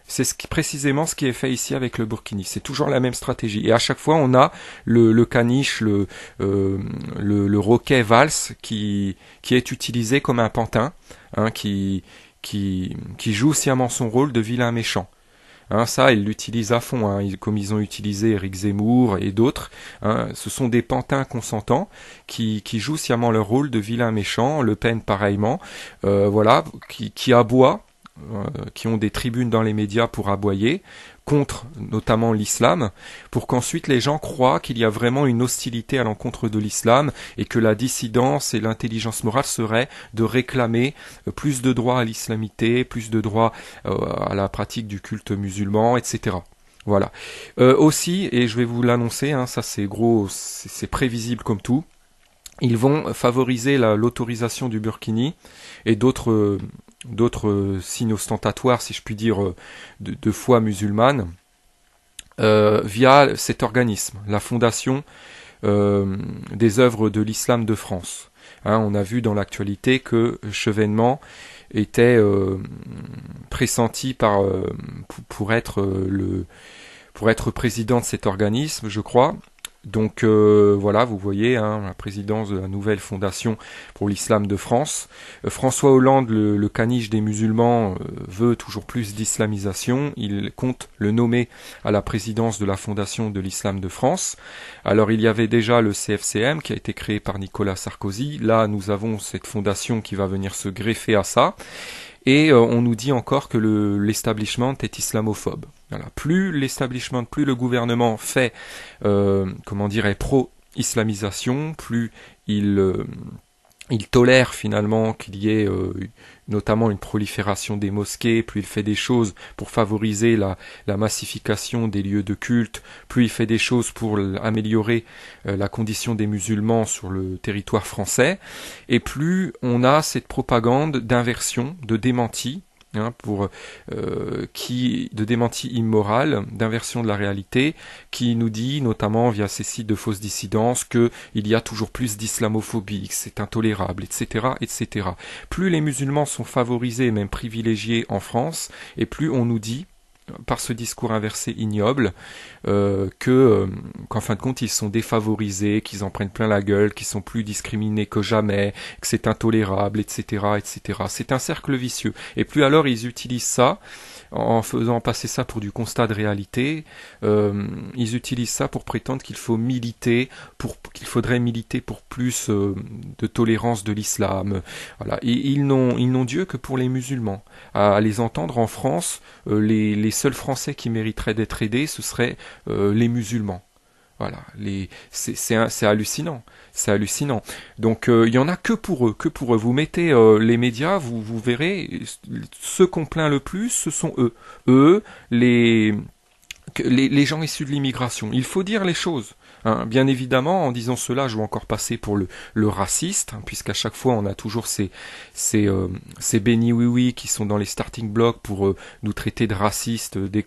C'est précisément ce qui est fait ici avec le burkini. C'est toujours la même stratégie. Et à chaque fois, on a le caniche, le roquet valse qui est utilisé comme un pantin, hein, qui joue sciemment son rôle de vilain méchant. Hein, ça, ils l'utilisent à fond, hein, comme ils ont utilisé Éric Zemmour et d'autres. Hein, ce sont des pantins consentants qui jouent sciemment leur rôle de vilain méchant. Le Pen pareillement, voilà, qui aboient, qui ont des tribunes dans les médias pour aboyer contre notamment l'islam, pour qu'ensuite les gens croient qu'il y a vraiment une hostilité à l'encontre de l'islam et que la dissidence et l'intelligence morale serait de réclamer plus de droits à l'islamité, plus de droits à la pratique du culte musulman, etc. Voilà. Aussi, et je vais vous l'annoncer, hein, ça c'est gros, c'est prévisible comme tout, ils vont favoriser l'autorisation du burkini et d'autres signes ostentatoires, si je puis dire, de foi musulmane, via cet organisme, la Fondation des œuvres de l'islam de France. Hein, on a vu dans l'actualité que Chevènement était pressenti pour être président de cet organisme, je crois. Donc voilà, vous voyez, hein, la présidence de la nouvelle fondation pour l'islam de France. François Hollande, le caniche des musulmans, veut toujours plus d'islamisation. Il compte le nommer à la présidence de la fondation de l'islam de France. Alors il y avait déjà le CFCM qui a été créé par Nicolas Sarkozy. Là, nous avons cette fondation qui va venir se greffer à ça. Et on nous dit encore que l'establishment est islamophobe. Voilà. Plus l'establishment, plus le gouvernement fait, est pro-islamisation, plus il tolère finalement qu'il y ait notamment une prolifération des mosquées, plus il fait des choses pour favoriser la massification des lieux de culte, plus il fait des choses pour améliorer la condition des musulmans sur le territoire français, et plus on a cette propagande d'inversion, de démenti, hein, de démenti immoral, d'inversion de la réalité, qui nous dit, notamment via ces sites de fausses dissidences, qu'il y a toujours plus d'islamophobie, que c'est intolérable, etc., etc. Plus les musulmans sont favorisés, même privilégiés en France, et plus on nous dit, par ce discours inversé ignoble, qu'en fin de compte ils sont défavorisés, qu'ils en prennent plein la gueule, qu'ils sont plus discriminés que jamais, que c'est intolérable, etc., etc. C'est un cercle vicieux. Et plus alors ils utilisent ça, en faisant passer ça pour du constat de réalité, ils utilisent ça pour prétendre qu'il faudrait militer pour plus de tolérance de l'islam. Voilà. Et ils n'ont Dieu que pour les musulmans. À les entendre en France, les seuls Français qui mériteraient d'être aidés, ce seraient les musulmans. Voilà, c'est hallucinant, c'est hallucinant. Donc il y en a que pour eux, que pour eux. Vous mettez les médias, vous verrez, ceux qu'on plaint le plus, ce sont eux. Eux, les gens issus de l'immigration. Il faut dire les choses. Hein. Bien évidemment, en disant cela, je vais encore passer pour le raciste, hein, puisqu'à chaque fois, on a toujours ces bénis oui-oui qui sont dans les starting blocks pour nous traiter de racistes dès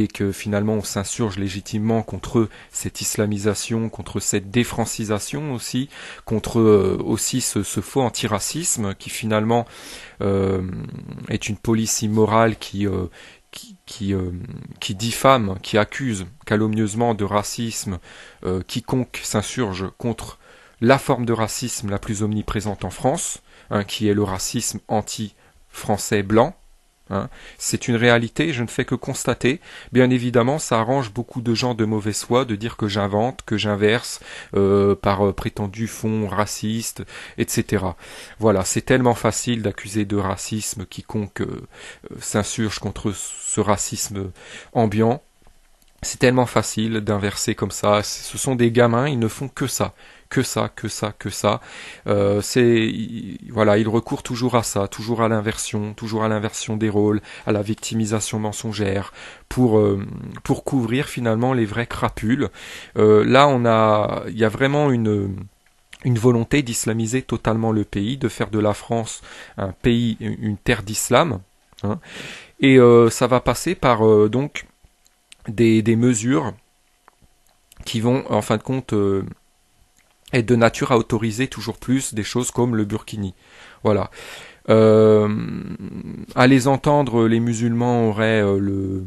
que finalement on s'insurge légitimement contre cette islamisation, contre cette défrancisation aussi, contre aussi ce faux antiracisme qui finalement est une police immorale qui diffame, qui accuse calomnieusement de racisme quiconque s'insurge contre la forme de racisme la plus omniprésente en France, hein, qui est le racisme anti-français blanc. Hein. C'est une réalité, je ne fais que constater. Bien évidemment, ça arrange beaucoup de gens de mauvaise foi de dire que j'invente, que j'inverse par prétendu fond raciste, etc. Voilà, c'est tellement facile d'accuser de racisme quiconque s'insurge contre ce racisme ambiant. C'est tellement facile d'inverser comme ça. Ce sont des gamins, ils ne font que ça. Que ça, que ça, que ça. Voilà, ils recourent toujours à ça, toujours à l'inversion des rôles, à la victimisation mensongère, pour couvrir finalement les vraies crapules. Là, il y a vraiment une volonté d'islamiser totalement le pays, de faire de la France un pays, une terre d'islam. Hein. Et ça va passer par donc des mesures qui vont, en fin de compte, être de nature à autoriser toujours plus des choses comme le burkini. Voilà. À les entendre, les musulmans auraient le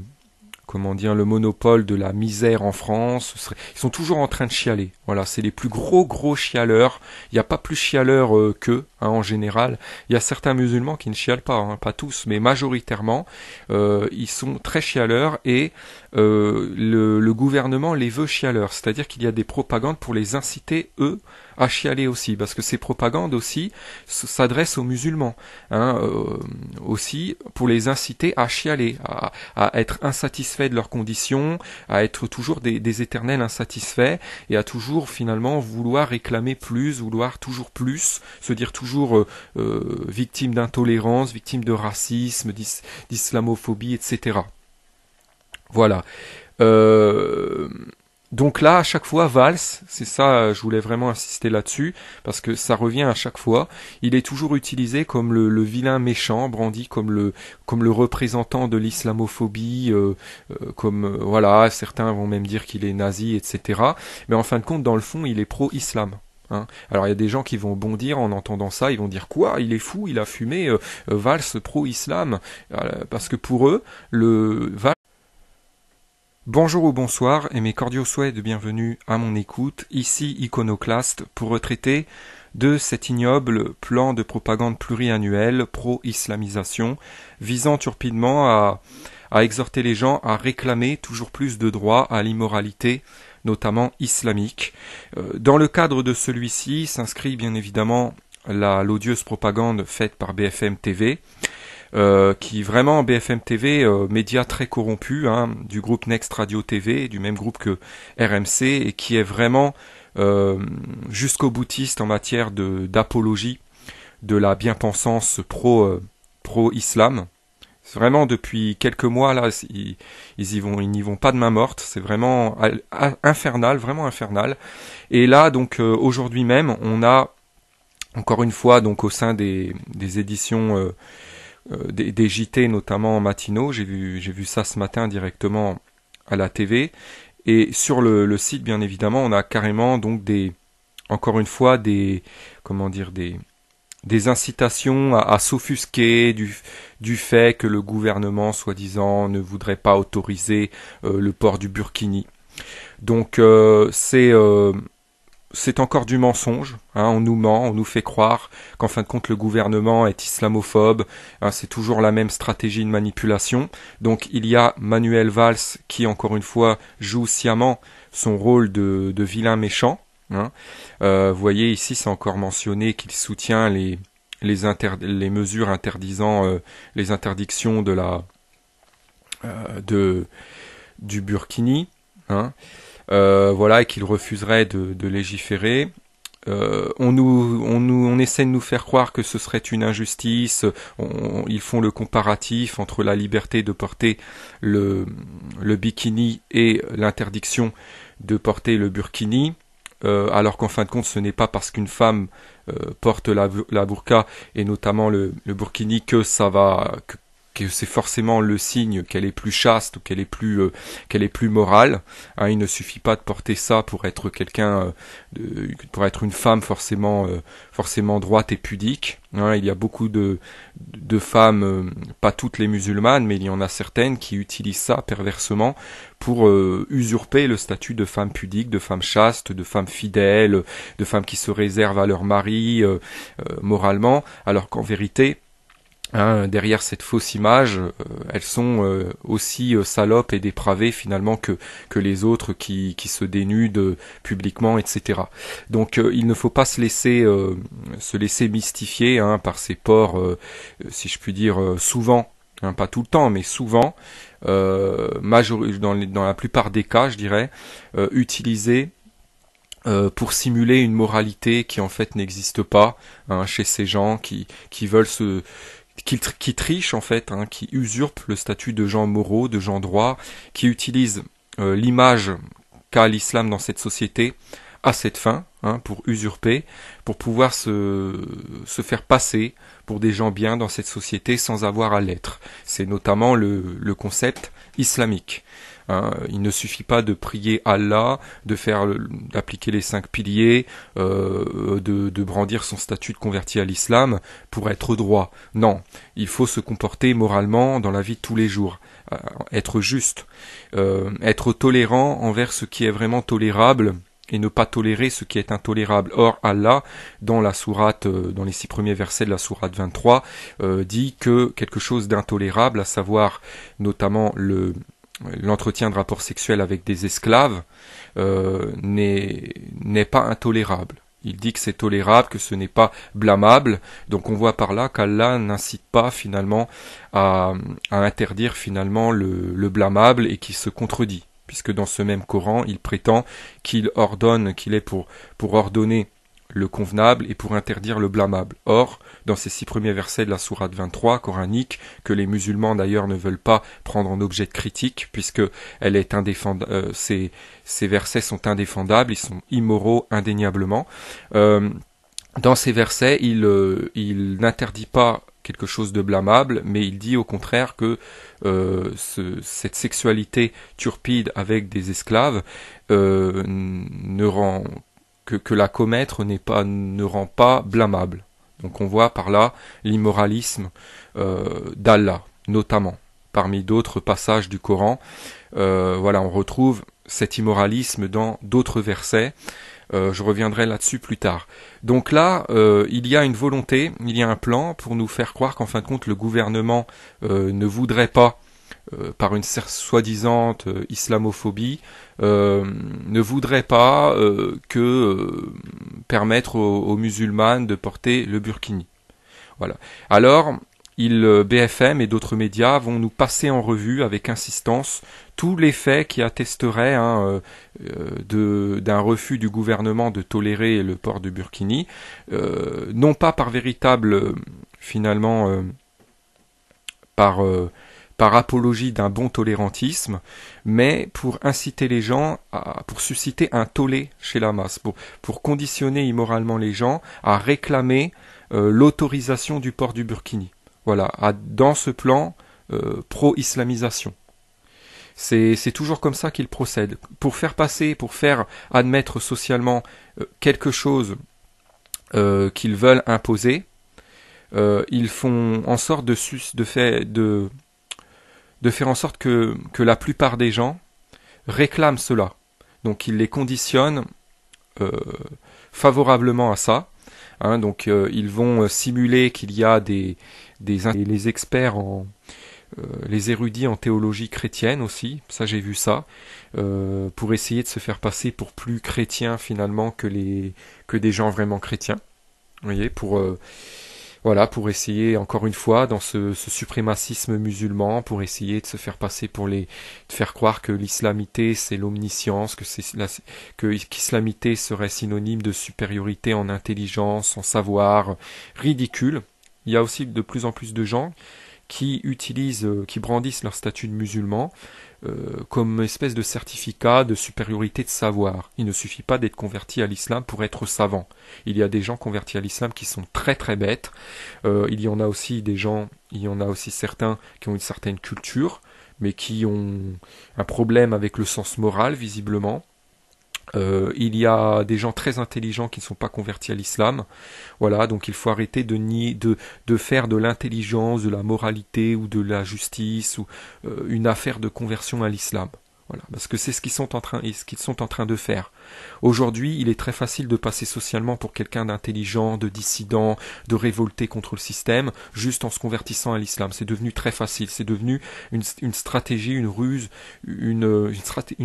monopole de la misère en France. Ils sont toujours en train de chialer. Voilà, c'est les plus gros chialeurs. Il n'y a pas plus chialeurs qu'eux, hein, en général. Il y a certains musulmans qui ne chialent pas, hein, pas tous, mais majoritairement, ils sont très chialeurs et le gouvernement les veut chialeurs. C'est-à-dire qu'il y a des propagandes pour les inciter, eux, à chialer aussi, parce que ces propagandes aussi s'adressent aux musulmans, hein, aussi pour les inciter à chialer, à être insatisfaits de leurs conditions, à être toujours des éternels insatisfaits et à toujours finalement vouloir réclamer plus, vouloir toujours plus, se dire toujours victime d'intolérance, victime de racisme, d'islamophobie, etc. Voilà. Donc là, à chaque fois, Valls, c'est ça, je voulais vraiment insister là-dessus, parce que ça revient à chaque fois, il est toujours utilisé comme le vilain méchant, brandi comme le représentant de l'islamophobie, voilà, certains vont même dire qu'il est nazi, etc. Mais en fin de compte, dans le fond, il est pro-islam. Hein. Alors il y a des gens qui vont bondir en entendant ça, ils vont dire quoi, il est fou, il a fumé Valls pro-islam, parce que pour eux, Valls. Bonjour ou bonsoir et mes cordiaux souhaits de bienvenue à mon écoute, ici Iconoclaste, pour retraiter de cet ignoble plan de propagande pluriannuel pro-islamisation, visant turpidement à exhorter les gens à réclamer toujours plus de droits à l'immoralité, notamment islamique. Dans le cadre de celui-ci s'inscrit bien évidemment l'odieuse propagande faite par BFM TV, qui vraiment BFM TV, média très corrompu, hein, du groupe Next Radio TV, du même groupe que RMC, et qui est vraiment jusqu'au boutiste en matière d'apologie de la bien-pensance pro-islam. Vraiment depuis quelques mois là, ils n'y vont pas de main morte. C'est vraiment infernal, vraiment infernal. Et là donc aujourd'hui même, on a encore une fois donc au sein des éditions des JT notamment matinaux, j'ai vu ça ce matin directement à la TV, et sur le site bien évidemment on a carrément donc encore une fois des incitations à s'offusquer du fait que le gouvernement soi-disant ne voudrait pas autoriser le port du burkini. Donc c'est encore du mensonge, hein, on nous ment, on nous fait croire qu'en fin de compte le gouvernement est islamophobe, hein, c'est toujours la même stratégie de manipulation. Donc il y a Manuel Valls qui encore une fois joue sciemment son rôle de vilain méchant. Hein. Vous voyez ici c'est encore mentionné qu'il soutient les mesures interdisant les interdictions du burkini. Hein. voilà, et qu'ils refuseraient de légiférer. On essaie de nous faire croire que ce serait une injustice. Ils font le comparatif entre la liberté de porter le bikini et l'interdiction de porter le burkini, alors qu'en fin de compte, ce n'est pas parce qu'une femme porte la burqa et notamment le burkini que que c'est forcément le signe qu'elle est plus chaste ou qu'elle est plus morale. Hein, il ne suffit pas de porter ça pour être pour être une femme forcément droite et pudique. Hein, il y a beaucoup de femmes, pas toutes les musulmanes, mais il y en a certaines qui utilisent ça perversement pour usurper le statut de femme pudique, de femme chaste, de femme fidèle, de femme qui se réserve à leur mari moralement, alors qu'en vérité, hein, derrière cette fausse image, elles sont aussi salopes et dépravées finalement que les autres qui se dénudent publiquement, etc. Donc il ne faut pas se laisser mystifier, hein, par ces ports, si je puis dire, souvent, hein, pas tout le temps, mais souvent, dans la plupart des cas, je dirais, utilisés pour simuler une moralité qui en fait n'existe pas, hein, chez ces gens qui veulent qui trichent en fait, hein, qui usurpent le statut de gens moraux, de gens droits, qui utilisent l'image qu'a l'islam dans cette société à cette fin, hein, pour usurper, pour pouvoir se faire passer pour des gens bien dans cette société sans avoir à l'être. C'est notamment le concept islamique. Hein, il ne suffit pas de prier Allah, d'appliquer les 5 piliers, de brandir son statut de converti à l'islam pour être droit. Non, il faut se comporter moralement dans la vie de tous les jours, être juste, être tolérant envers ce qui est vraiment tolérable et ne pas tolérer ce qui est intolérable. Or, Allah, dans la sourate, dans les 6 premiers versets de la sourate 23, dit que quelque chose d'intolérable, à savoir notamment l'entretien de rapports sexuels avec des esclaves, n'est pas intolérable. Il dit que c'est tolérable, que ce n'est pas blâmable. Donc on voit par là qu'Allah n'incite pas finalement à interdire finalement le blâmable et qui se contredit. Puisque dans ce même Coran, il prétend qu'il est pour ordonner le convenable et pour interdire le blâmable. Or, dans ces 6 premiers versets de la sourate 23 coranique, que les musulmans d'ailleurs ne veulent pas prendre en objet de critique, puisque elle est ces versets sont indéfendables, ils sont immoraux indéniablement. Dans ces versets, il n'interdit pas quelque chose de blâmable, mais il dit au contraire que cette sexualité turpide avec des esclaves que la commettre ne rend pas blâmable. Donc on voit par là l'immoralisme d'Allah, notamment. Parmi d'autres passages du Coran, voilà, on retrouve cet immoralisme dans d'autres versets. Je reviendrai là-dessus plus tard. Donc là, il y a une volonté, il y a un plan pour nous faire croire qu'en fin de compte, le gouvernement ne voudrait pas, par une soi-disant islamophobie, ne voudrait pas permettre aux musulmanes de porter le burkini. Voilà. Alors, BFM et d'autres médias vont nous passer en revue avec insistance tous les faits qui attesteraient d'un refus du gouvernement de tolérer le port de burkini, non pas par véritable, finalement, par apologie d'un bon tolérantisme, mais pour inciter les gens, pour susciter un tollé chez la masse, pour conditionner immoralement les gens à réclamer l'autorisation du port du burkini. Voilà, dans ce plan pro-islamisation. C'est toujours comme ça qu'ils procèdent. Pour faire admettre socialement quelque chose qu'ils veulent imposer, ils font en sorte de faire en sorte que la plupart des gens réclament cela. Donc ils les conditionnent favorablement à ça. Hein, donc ils vont simuler qu'il y a les experts les érudits en théologie chrétienne aussi, ça j'ai vu ça, pour essayer de se faire passer pour plus chrétiens finalement que des gens vraiment chrétiens. Vous voyez, Voilà, pour essayer, encore une fois, dans ce suprémacisme musulman, pour essayer de se faire passer de faire croire que l'islamité c'est l'omniscience, qu'islamité serait synonyme de supériorité en intelligence, en savoir, ridicule. Il y a aussi de plus en plus de gens qui brandissent leur statut de musulman comme espèce de certificat de supériorité de savoir. Il ne suffit pas d'être converti à l'islam pour être savant. Il y a des gens convertis à l'islam qui sont très très bêtes. Il y en a aussi certains qui ont une certaine culture, mais qui ont un problème avec le sens moral, visiblement. Il y a des gens très intelligents qui ne sont pas convertis à l'islam. Voilà, donc il faut arrêter de faire de l'intelligence, de la moralité ou de la justice ou une affaire de conversion à l'islam. Voilà, parce que c'est ce qu'ils sont en train de faire. Aujourd'hui, il est très facile de passer socialement pour quelqu'un d'intelligent, de dissident, de révolté contre le système, juste en se convertissant à l'islam. C'est devenu très facile. C'est devenu une stratégie, une ruse, une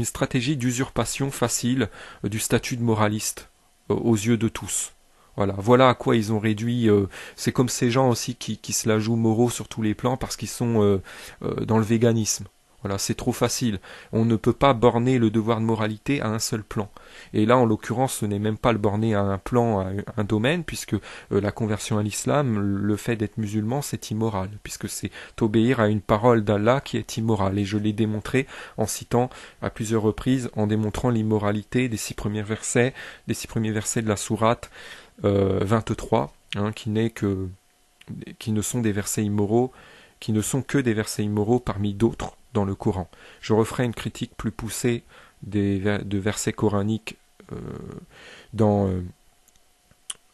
stratégie d'usurpation facile du statut de moraliste aux yeux de tous. Voilà à quoi ils ont réduit. C'est comme ces gens aussi qui se la jouent moraux sur tous les plans parce qu'ils sont dans le véganisme. Voilà, c'est trop facile. On ne peut pas borner le devoir de moralité à un seul plan. Et là, en l'occurrence, ce n'est même pas le borner à un plan, à un domaine, puisque la conversion à l'islam, le fait d'être musulman, c'est immoral, puisque c'est obéir à une parole d'Allah qui est immorale. Et je l'ai démontré en citant à plusieurs reprises, en démontrant l'immoralité des 6 premiers versets, de la sourate 23, qui ne sont des versets immoraux, qui ne sont que des versets immoraux parmi d'autres dans le Coran. Je referai une critique plus poussée de versets coraniques dans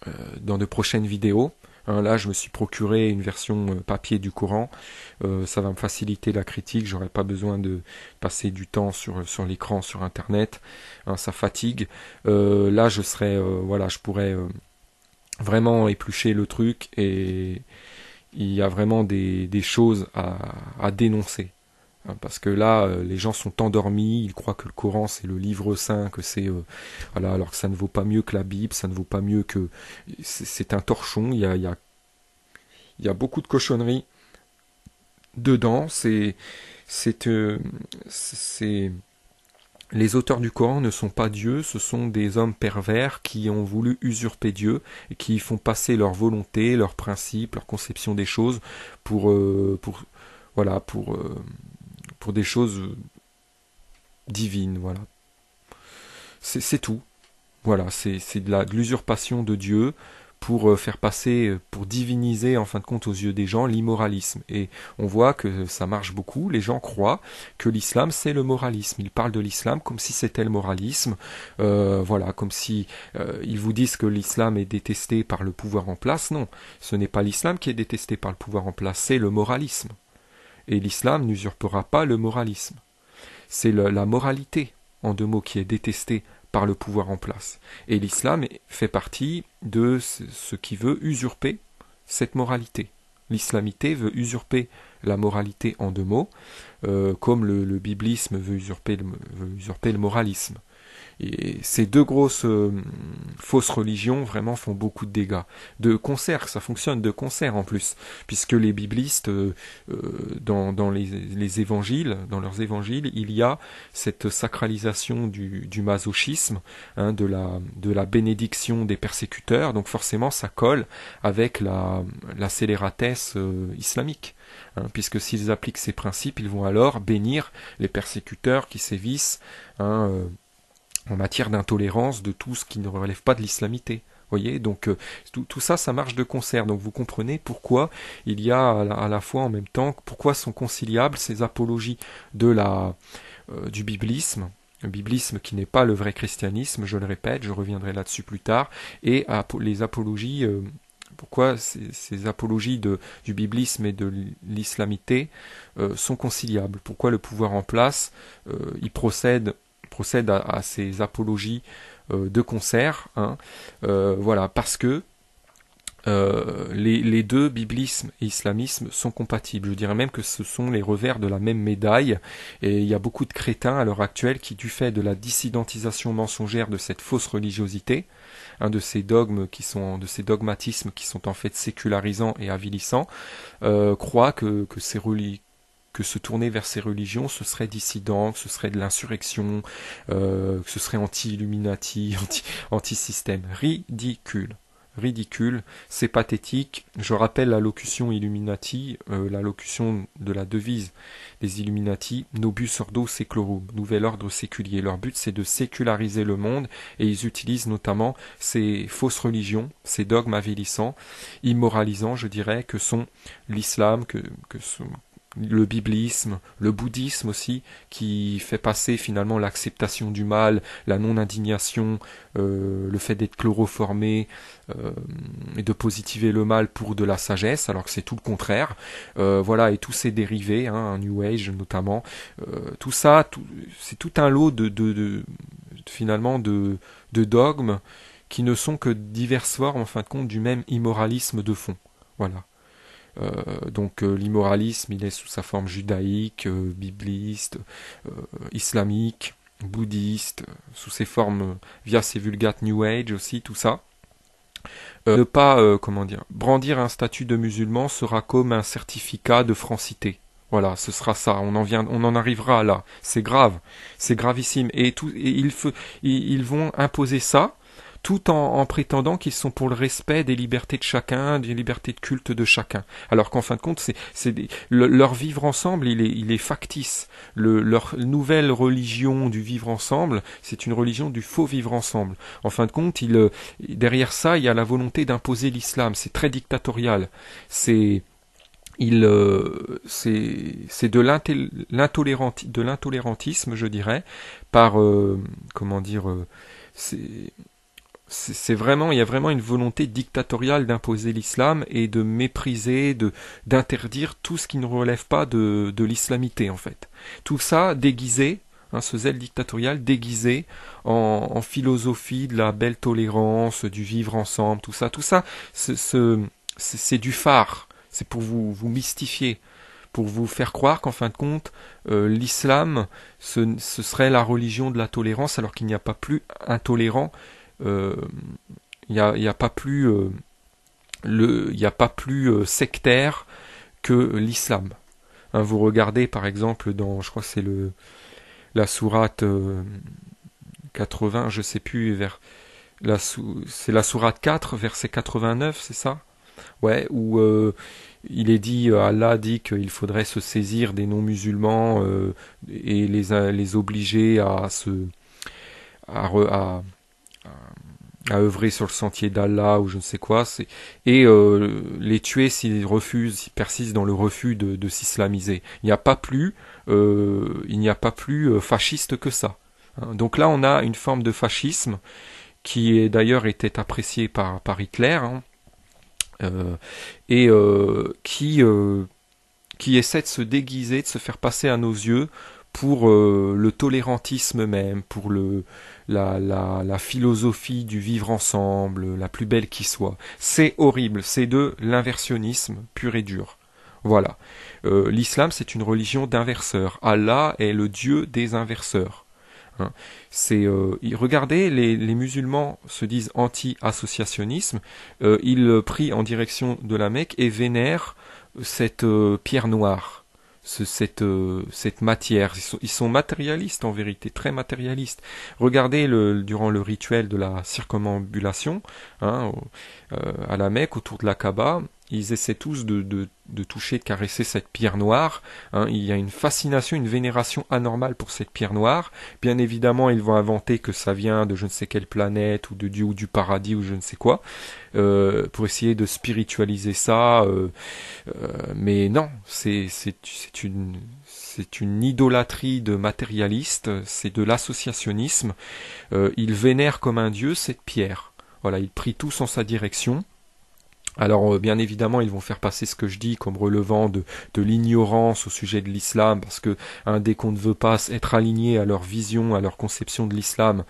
de prochaines vidéos. Là, je me suis procuré une version papier du Coran. Ça va me faciliter la critique. J'aurai pas besoin de passer du temps sur l'écran, sur Internet. Ça fatigue. Là, je pourrais vraiment éplucher le truc et il y a vraiment des choses à dénoncer. Parce que là, les gens sont endormis, ils croient que le Coran c'est le livre saint, que c'est voilà, alors que ça ne vaut pas mieux que la Bible, ça ne vaut pas mieux que c'est un torchon. Il y a beaucoup de cochonneries dedans. C'est les auteurs du Coran ne sont pas Dieu, ce sont des hommes pervers qui ont voulu usurper Dieu et qui font passer leur volonté, leurs principes, leur conception des choses voilà, pour des choses divines. Voilà, c'est tout. Voilà, c'est de l'usurpation de Dieu pour faire passer, pour diviniser en fin de compte aux yeux des gens l'immoralisme. Et on voit que ça marche beaucoup. Les gens croient que l'islam c'est le moralisme. Ils parlent de l'islam comme si c'était le moralisme. Voilà, comme si ils vous disent que l'islam est détesté par le pouvoir en place. Non, ce n'est pas l'islam qui est détesté par le pouvoir en place, c'est le moralisme. Et l'islam n'usurpera pas le moralisme. C'est la moralité, en 2 mots, qui est détestée par le pouvoir en place. Et l'islam fait partie de ce qui veut usurper cette moralité. L'islamité veut usurper la moralité en 2 mots, comme le biblisme veut usurper le moralisme. Et ces 2 grosses fausses religions vraiment font beaucoup de dégâts. De concert, ça fonctionne de concert en plus, puisque les biblistes, dans les évangiles, dans leurs évangiles, il y a cette sacralisation du masochisme, de la bénédiction des persécuteurs, donc forcément ça colle avec la scélératesse islamique. Puisque s'ils appliquent ces principes, ils vont alors bénir les persécuteurs qui sévissent en matière d'intolérance de tout ce qui ne relève pas de l'islamité. Voyez, donc tout ça, ça marche de concert. Donc vous comprenez pourquoi il y a à la fois en même temps, pourquoi sont conciliables ces apologies du biblisme, un biblisme qui n'est pas le vrai christianisme, je le répète, je reviendrai là-dessus plus tard, et les apologies, pourquoi ces apologies du biblisme et de l'islamité sont conciliables. Pourquoi le pouvoir en place, il procède à ces apologies de concert, voilà, parce que les deux, biblisme et islamisme, sont compatibles. Je dirais même que ce sont les revers de la même médaille. Et il y a beaucoup de crétins à l'heure actuelle qui, du fait de la dissidentisation mensongère de cette fausse religiosité, de ces dogmes de ces dogmatismes qui sont en fait sécularisants et avilissants, croient que se tourner vers ces religions, ce serait dissident, que ce serait de l'insurrection, que ce serait anti-Illuminati, anti-système. Ridicule. Ridicule, c'est pathétique. Je rappelle la locution Illuminati, la locution de la devise des Illuminati, Nobis ordo seclorum, nouvel ordre séculier. Leur but, c'est de séculariser le monde, et ils utilisent notamment ces fausses religions, ces dogmes avilissants, immoralisants, je dirais, que sont l'islam, que sont le biblisme, le bouddhisme aussi, qui fait passer finalement l'acceptation du mal, la non-indignation, le fait d'être chloroformé, et de positiver le mal pour de la sagesse, alors que c'est tout le contraire. Voilà, et tous ces dérivés, un New Age notamment, tout ça, c'est tout un lot finalement de dogmes qui ne sont que diverses formes, en fin de compte, du même immoralisme de fond. Voilà. Donc l'immoralisme, il est sous sa forme judaïque, bibliste, islamique, bouddhiste, sous ses formes via ses vulgates New Age aussi, tout ça. Ne pas, brandir un statut de musulman sera comme un certificat de francité. Voilà, ce sera ça. On en arrivera là. C'est grave, c'est gravissime. Et ils vont imposer ça, tout en prétendant qu'ils sont pour le respect des libertés de chacun, des libertés de culte de chacun. Alors qu'en fin de compte, leur vivre ensemble, il est factice. Leur nouvelle religion du vivre ensemble, c'est une religion du faux vivre ensemble. En fin de compte, derrière ça, il y a la volonté d'imposer l'islam. C'est très dictatorial. C'est de l'intolérantisme, je dirais, par il y a vraiment une volonté dictatoriale d'imposer l'islam et de mépriser, d'interdire tout ce qui ne relève pas de l'islamité, en fait. Tout ça déguisé, ce zèle dictatorial déguisé en philosophie de la belle tolérance, du vivre ensemble, tout ça, c'est du phare. C'est pour vous mystifier, pour vous faire croire qu'en fin de compte, l'islam, ce serait la religion de la tolérance, alors qu'il n'y a pas plus intolérant. Il n'y a pas plus sectaire que l'islam. Vous regardez par exemple je crois que c'est la sourate 80, je sais plus, c'est la sourate 4, verset 89, c'est ça? Ouais, où il est dit, Allah dit qu'il faudrait se saisir des non-musulmans et les obliger à œuvrer sur le sentier d'Allah ou je ne sais quoi, et les tuer s'ils persistent dans le refus de s'islamiser. Il n'y a pas plus fasciste que ça. Donc là, on a une forme de fascisme qui d'ailleurs était appréciée par Hitler, et qui essaie de se déguiser, de se faire passer à nos yeux pour le tolérantisme même, pour la philosophie du vivre ensemble, la plus belle qui soit. C'est horrible, c'est de l'inversionnisme pur et dur. Voilà. L'islam, c'est une religion d'inverseurs. Allah est le dieu des inverseurs. Regardez, les musulmans se disent anti-associationnisme, ils prient en direction de la Mecque et vénèrent cette pierre noire. Cette matière. Ils sont matérialistes en vérité, très matérialistes. Regardez durant le rituel de la circumambulation, à la Mecque, autour de la Kaaba, ils essaient tous de toucher, de caresser cette pierre noire. Il y a une fascination, une vénération anormale pour cette pierre noire. Bien évidemment, ils vont inventer que ça vient de je ne sais quelle planète, ou de Dieu, ou du paradis, ou je ne sais quoi, pour essayer de spiritualiser ça. Mais non, c'est une idolâtrie de matérialistes, c'est de l'associationnisme. Ils vénèrent comme un dieu cette pierre. Voilà, ils prient tous en sa direction. Alors bien évidemment ils vont faire passer ce que je dis comme relevant de l'ignorance au sujet de l'islam, parce que dès qu'on ne veut pas être aligné à leur vision, à leur conception de l'islam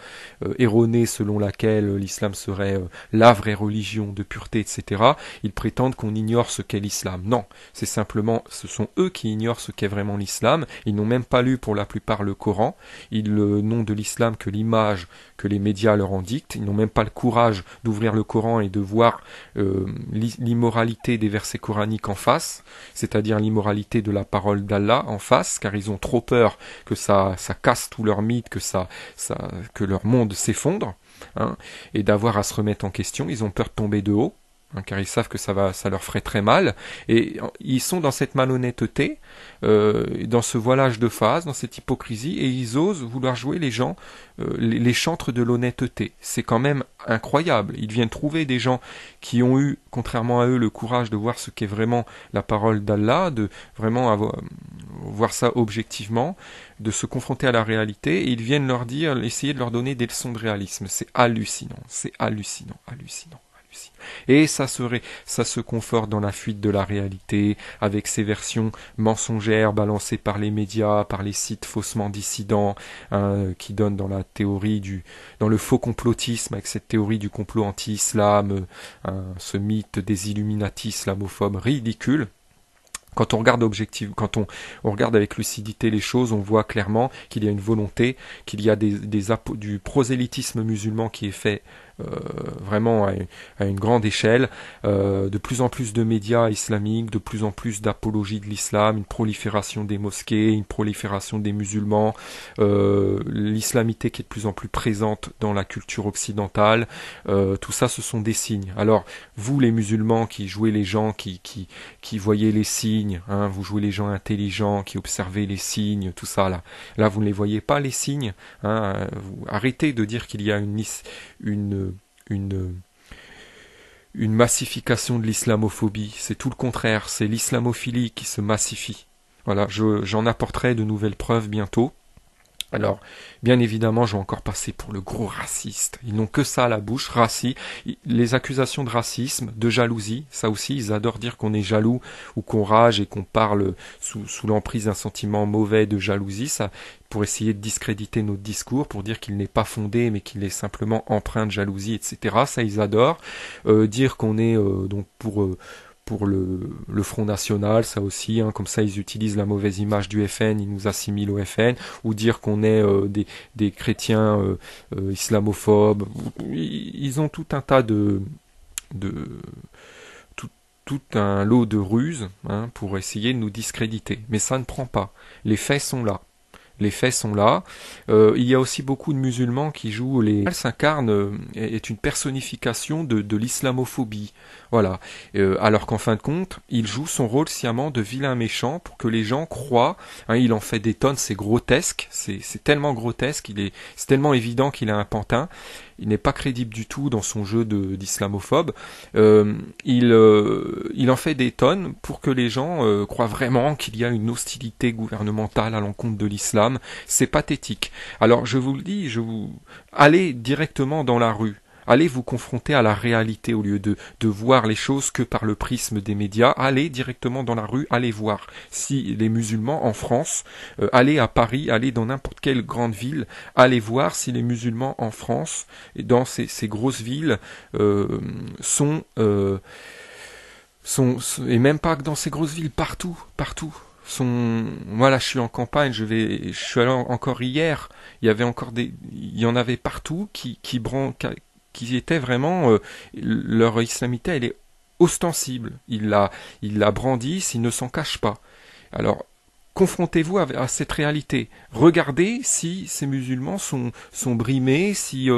erronée selon laquelle l'islam serait la vraie religion de pureté, etc., ils prétendent qu'on ignore ce qu'est l'islam. Non, c'est simplement, ce sont eux qui ignorent ce qu'est vraiment l'islam. Ils n'ont même pas lu pour la plupart le Coran. Ils n'ont de l'islam que l'image que les médias leur en dictent. Ils n'ont même pas le courage d'ouvrir le Coran et de voir l'immoralité des versets coraniques en face, c'est-à-dire l'immoralité de la parole d'Allah en face, car ils ont trop peur que ça casse tout leur mythe, que leur monde s'effondre, et d'avoir à se remettre en question. Ils ont peur de tomber de haut, car ils savent que ça leur ferait très mal, et ils sont dans cette malhonnêteté, dans ce voilage de face, dans cette hypocrisie, et ils osent vouloir jouer les gens, les chantres de l'honnêteté. C'est quand même incroyable. Ils viennent trouver des gens qui ont eu, contrairement à eux, le courage de voir ce qu'est vraiment la parole d'Allah, de vraiment voir ça objectivement, de se confronter à la réalité, et ils viennent leur dire, essayer de leur donner des leçons de réalisme. C'est hallucinant, hallucinant. Et ça se conforte dans la fuite de la réalité, avec ces versions mensongères balancées par les médias, par les sites faussement dissidents, qui donnent dans la théorie dans le faux complotisme, avec cette théorie du complot anti-islam, ce mythe des Illuminati islamophobes ridicule. Quand on regarde quand on regarde avec lucidité les choses, on voit clairement qu'il y a une volonté, qu'il y a du prosélytisme musulman qui est fait vraiment à une grande échelle, de plus en plus de médias islamiques, de plus en plus d'apologie de l'islam, une prolifération des mosquées, une prolifération des musulmans, l'islamité qui est de plus en plus présente dans la culture occidentale, tout ça ce sont des signes. Alors vous les musulmans qui jouez les gens, qui voyez les signes, vous jouez les gens intelligents, qui observez les signes, tout ça là vous ne les voyez pas les signes, arrêtez de dire qu'il y a une massification de l'islamophobie. C'est tout le contraire, c'est l'islamophilie qui se massifie. Voilà, j'en apporterai de nouvelles preuves bientôt. Alors, bien évidemment, je vais encore passer pour le gros raciste. Ils n'ont que ça à la bouche, les accusations de racisme, de jalousie, ça aussi, ils adorent dire qu'on est jaloux ou qu'on rage et qu'on parle sous l'emprise d'un sentiment mauvais de jalousie, ça, pour essayer de discréditer notre discours, pour dire qu'il n'est pas fondé, mais qu'il est simplement empreint de jalousie, etc. Ça, ils adorent. Dire qu'on est donc pour le Front National, ça aussi, comme ça ils utilisent la mauvaise image du FN, ils nous assimilent au FN, ou dire qu'on est des chrétiens islamophobes. Ils ont tout un tas tout un lot de ruses pour essayer de nous discréditer. Mais ça ne prend pas. Les faits sont là. Les faits sont là. Il y a aussi beaucoup de musulmans qui jouent Elle s'incarne, est une personnification de l'islamophobie. Voilà. Alors qu'en fin de compte, il joue son rôle sciemment de vilain méchant pour que les gens croient. Il en fait des tonnes, c'est grotesque. C'est tellement grotesque, c'est tellement évident qu'il a un pantin. Il n'est pas crédible du tout dans son jeu d'islamophobe. Il en fait des tonnes pour que les gens croient vraiment qu'il y a une hostilité gouvernementale à l'encontre de l'islam. C'est pathétique. Alors je vous le dis, allez directement dans la rue. Allez vous confronter à la réalité au lieu de voir les choses que par le prisme des médias. Allez directement dans la rue, allez voir. Si les musulmans en France, allez à Paris, allez dans n'importe quelle grande ville, allez voir si les musulmans en France, et dans ces grosses villes, sont, et même pas que dans ces grosses villes, partout. Voilà, je suis en campagne, je suis allé encore hier, il y en avait partout qui étaient vraiment, leur islamité, elle est ostensible. Ils la brandissent, ils ne s'en cachent pas. Alors, confrontez-vous à cette réalité. Regardez si ces musulmans sont brimés, si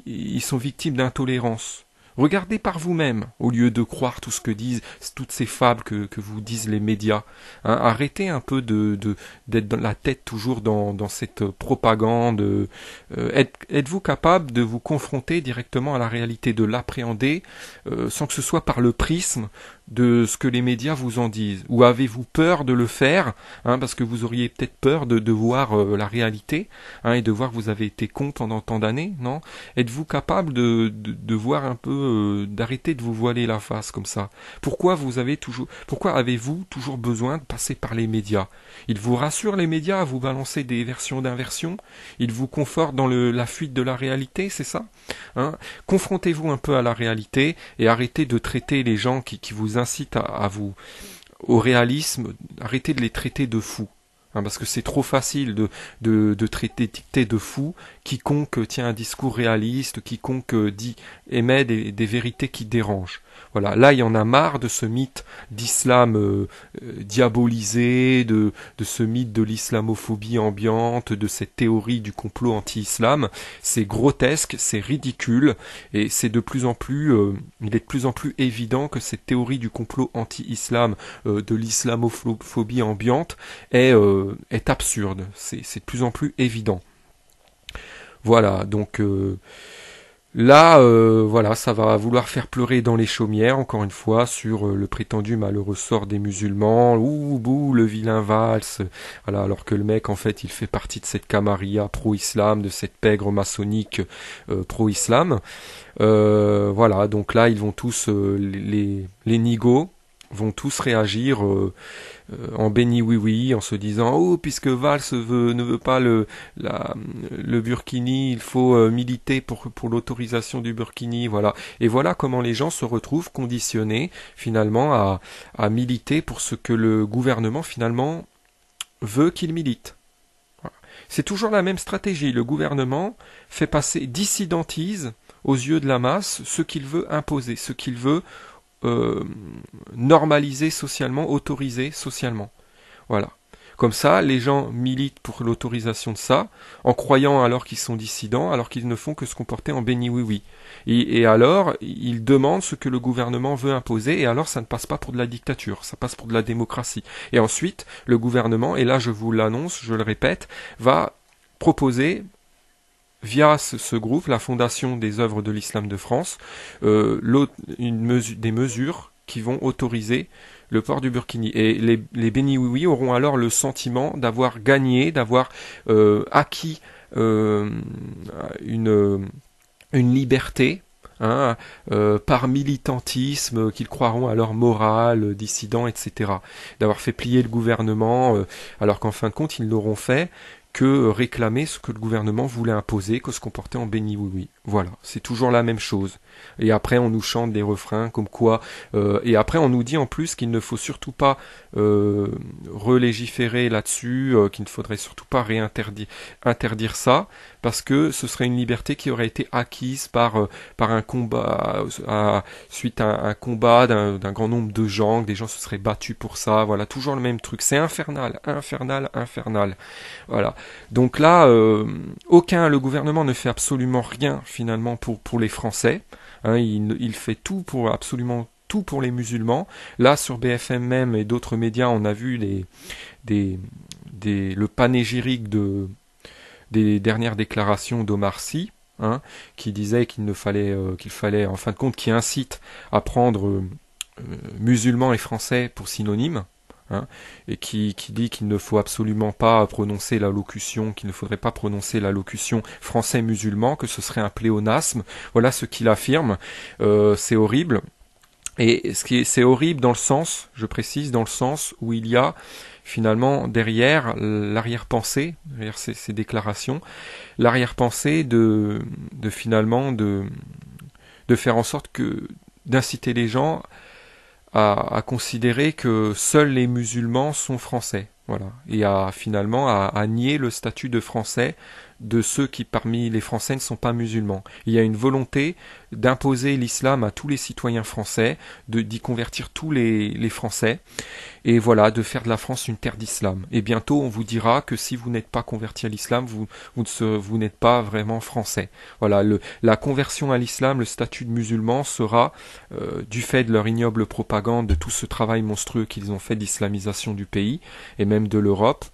ils sont victimes d'intolérance. Regardez par vous-même, au lieu de croire tout ce que disent, toutes ces fables que vous disent les médias. Arrêtez un peu d'être dans la tête toujours dans cette propagande. Êtes-vous capable de vous confronter directement à la réalité, de l'appréhender, sans que ce soit par le prisme de ce que les médias vous en disent? Ou avez-vous peur de le faire, parce que vous auriez peut-être peur de voir la réalité, et de voir que vous avez été con pendant tant d'années, non? Êtes-vous capable de voir un peu, d'arrêter de vous voiler la face comme ça? Pourquoi avez-vous toujours besoin de passer par les médias? Ils vous rassurent, les médias, à vous balancer des versions d'inversion? Ils vous confortent dans la fuite de la réalité, c'est ça? Confrontez-vous un peu à la réalité et arrêtez de traiter les gens qui vous incitent au réalisme, arrêtez de les traiter de fous. Parce que c'est trop facile de traiter de fou quiconque tient un discours réaliste, quiconque émet des vérités qui dérangent. Voilà, là il y en a marre de ce mythe d'islam diabolisé, de ce mythe de l'islamophobie ambiante, de cette théorie du complot anti-islam. C'est grotesque, c'est ridicule, et c'est de plus en plus, il est de plus en plus évident que cette théorie du complot anti-islam, de l'islamophobie ambiante, est absurde. C'est de plus en plus évident. Voilà, donc là, voilà, ça va vouloir faire pleurer dans les chaumières, encore une fois, sur le prétendu malheureux sort des musulmans. Ouh, bouh, le vilain Valls. Voilà, alors que le mec, en fait, il fait partie de cette camarilla pro-islam, de cette pègre maçonnique pro-islam. Voilà, donc là, ils vont tous, les nigauds, vont tous réagir en béni oui en se disant oh, puisque Valls ne veut pas le burkini, il faut militer pour l'autorisation du burkini, voilà. Et voilà comment les gens se retrouvent conditionnés finalement à militer pour ce que le gouvernement finalement veut qu'ils militent. Voilà. C'est toujours la même stratégie. Le gouvernement dissidentise aux yeux de la masse ce qu'il veut imposer, ce qu'il veut normaliser socialement, autoriser socialement. Voilà. Comme ça, les gens militent pour l'autorisation de ça, en croyant alors qu'ils sont dissidents, alors qu'ils ne font que se comporter en béni oui-oui. Et alors, ils demandent ce que le gouvernement veut imposer, et alors ça ne passe pas pour de la dictature, ça passe pour de la démocratie. Et ensuite, le gouvernement, et là je vous l'annonce, je le répète, va proposer via ce groupe, la Fondation des œuvres de l'islam de France, des mesures qui vont autoriser le port du burkini. Et les béni oui auront alors le sentiment d'avoir gagné, d'avoir acquis une liberté, par militantisme, qu'ils croiront à leur morale, dissident, etc. D'avoir fait plier le gouvernement, alors qu'en fin de compte, ils n'auront fait que réclamer ce que le gouvernement voulait imposer, que se comporter en béni oui. Voilà, c'est toujours la même chose. Et après, on nous chante des refrains comme quoi... et après, on nous dit en plus qu'il ne faut surtout pas relégiférer là-dessus, qu'il ne faudrait surtout pas interdire ça, parce que ce serait une liberté qui aurait été acquise par un combat, suite à un combat d'un grand nombre de gens, que des gens se seraient battus pour ça. Voilà, toujours le même truc. C'est infernal. Voilà. Donc là, le gouvernement ne fait absolument rien finalement pour les Français. Il fait absolument tout pour les musulmans. Là, sur BFM même et d'autres médias, on a vu le panégyrique des dernières déclarations d'Omar Sy, qui disait qu'il fallait, en fin de compte, qui incite à prendre musulmans et français pour synonymes. Et qui dit qu'il ne faut absolument pas prononcer la locution, qu'il ne faudrait pas prononcer la locution français-musulman, que ce serait un pléonasme. Voilà ce qu'il affirme. C'est horrible. Et c'est horrible dans le sens, je précise, dans le sens où il y a finalement derrière l'arrière-pensée, derrière ces déclarations, l'arrière-pensée de faire en sorte d'inciter les gens à considérer que seuls les musulmans sont français, voilà, et à nier le statut de français de ceux qui parmi les Français ne sont pas musulmans. Il y a une volonté d'imposer l'islam à tous les citoyens français, d'y convertir tous les Français, et voilà, de faire de la France une terre d'islam. Et bientôt, on vous dira que si vous n'êtes pas converti à l'islam, vous n'êtes pas vraiment français. Voilà, la conversion à l'islam, le statut de musulman sera, du fait de leur ignoble propagande, de tout ce travail monstrueux qu'ils ont fait d'islamisation du pays, et même de l'Europe,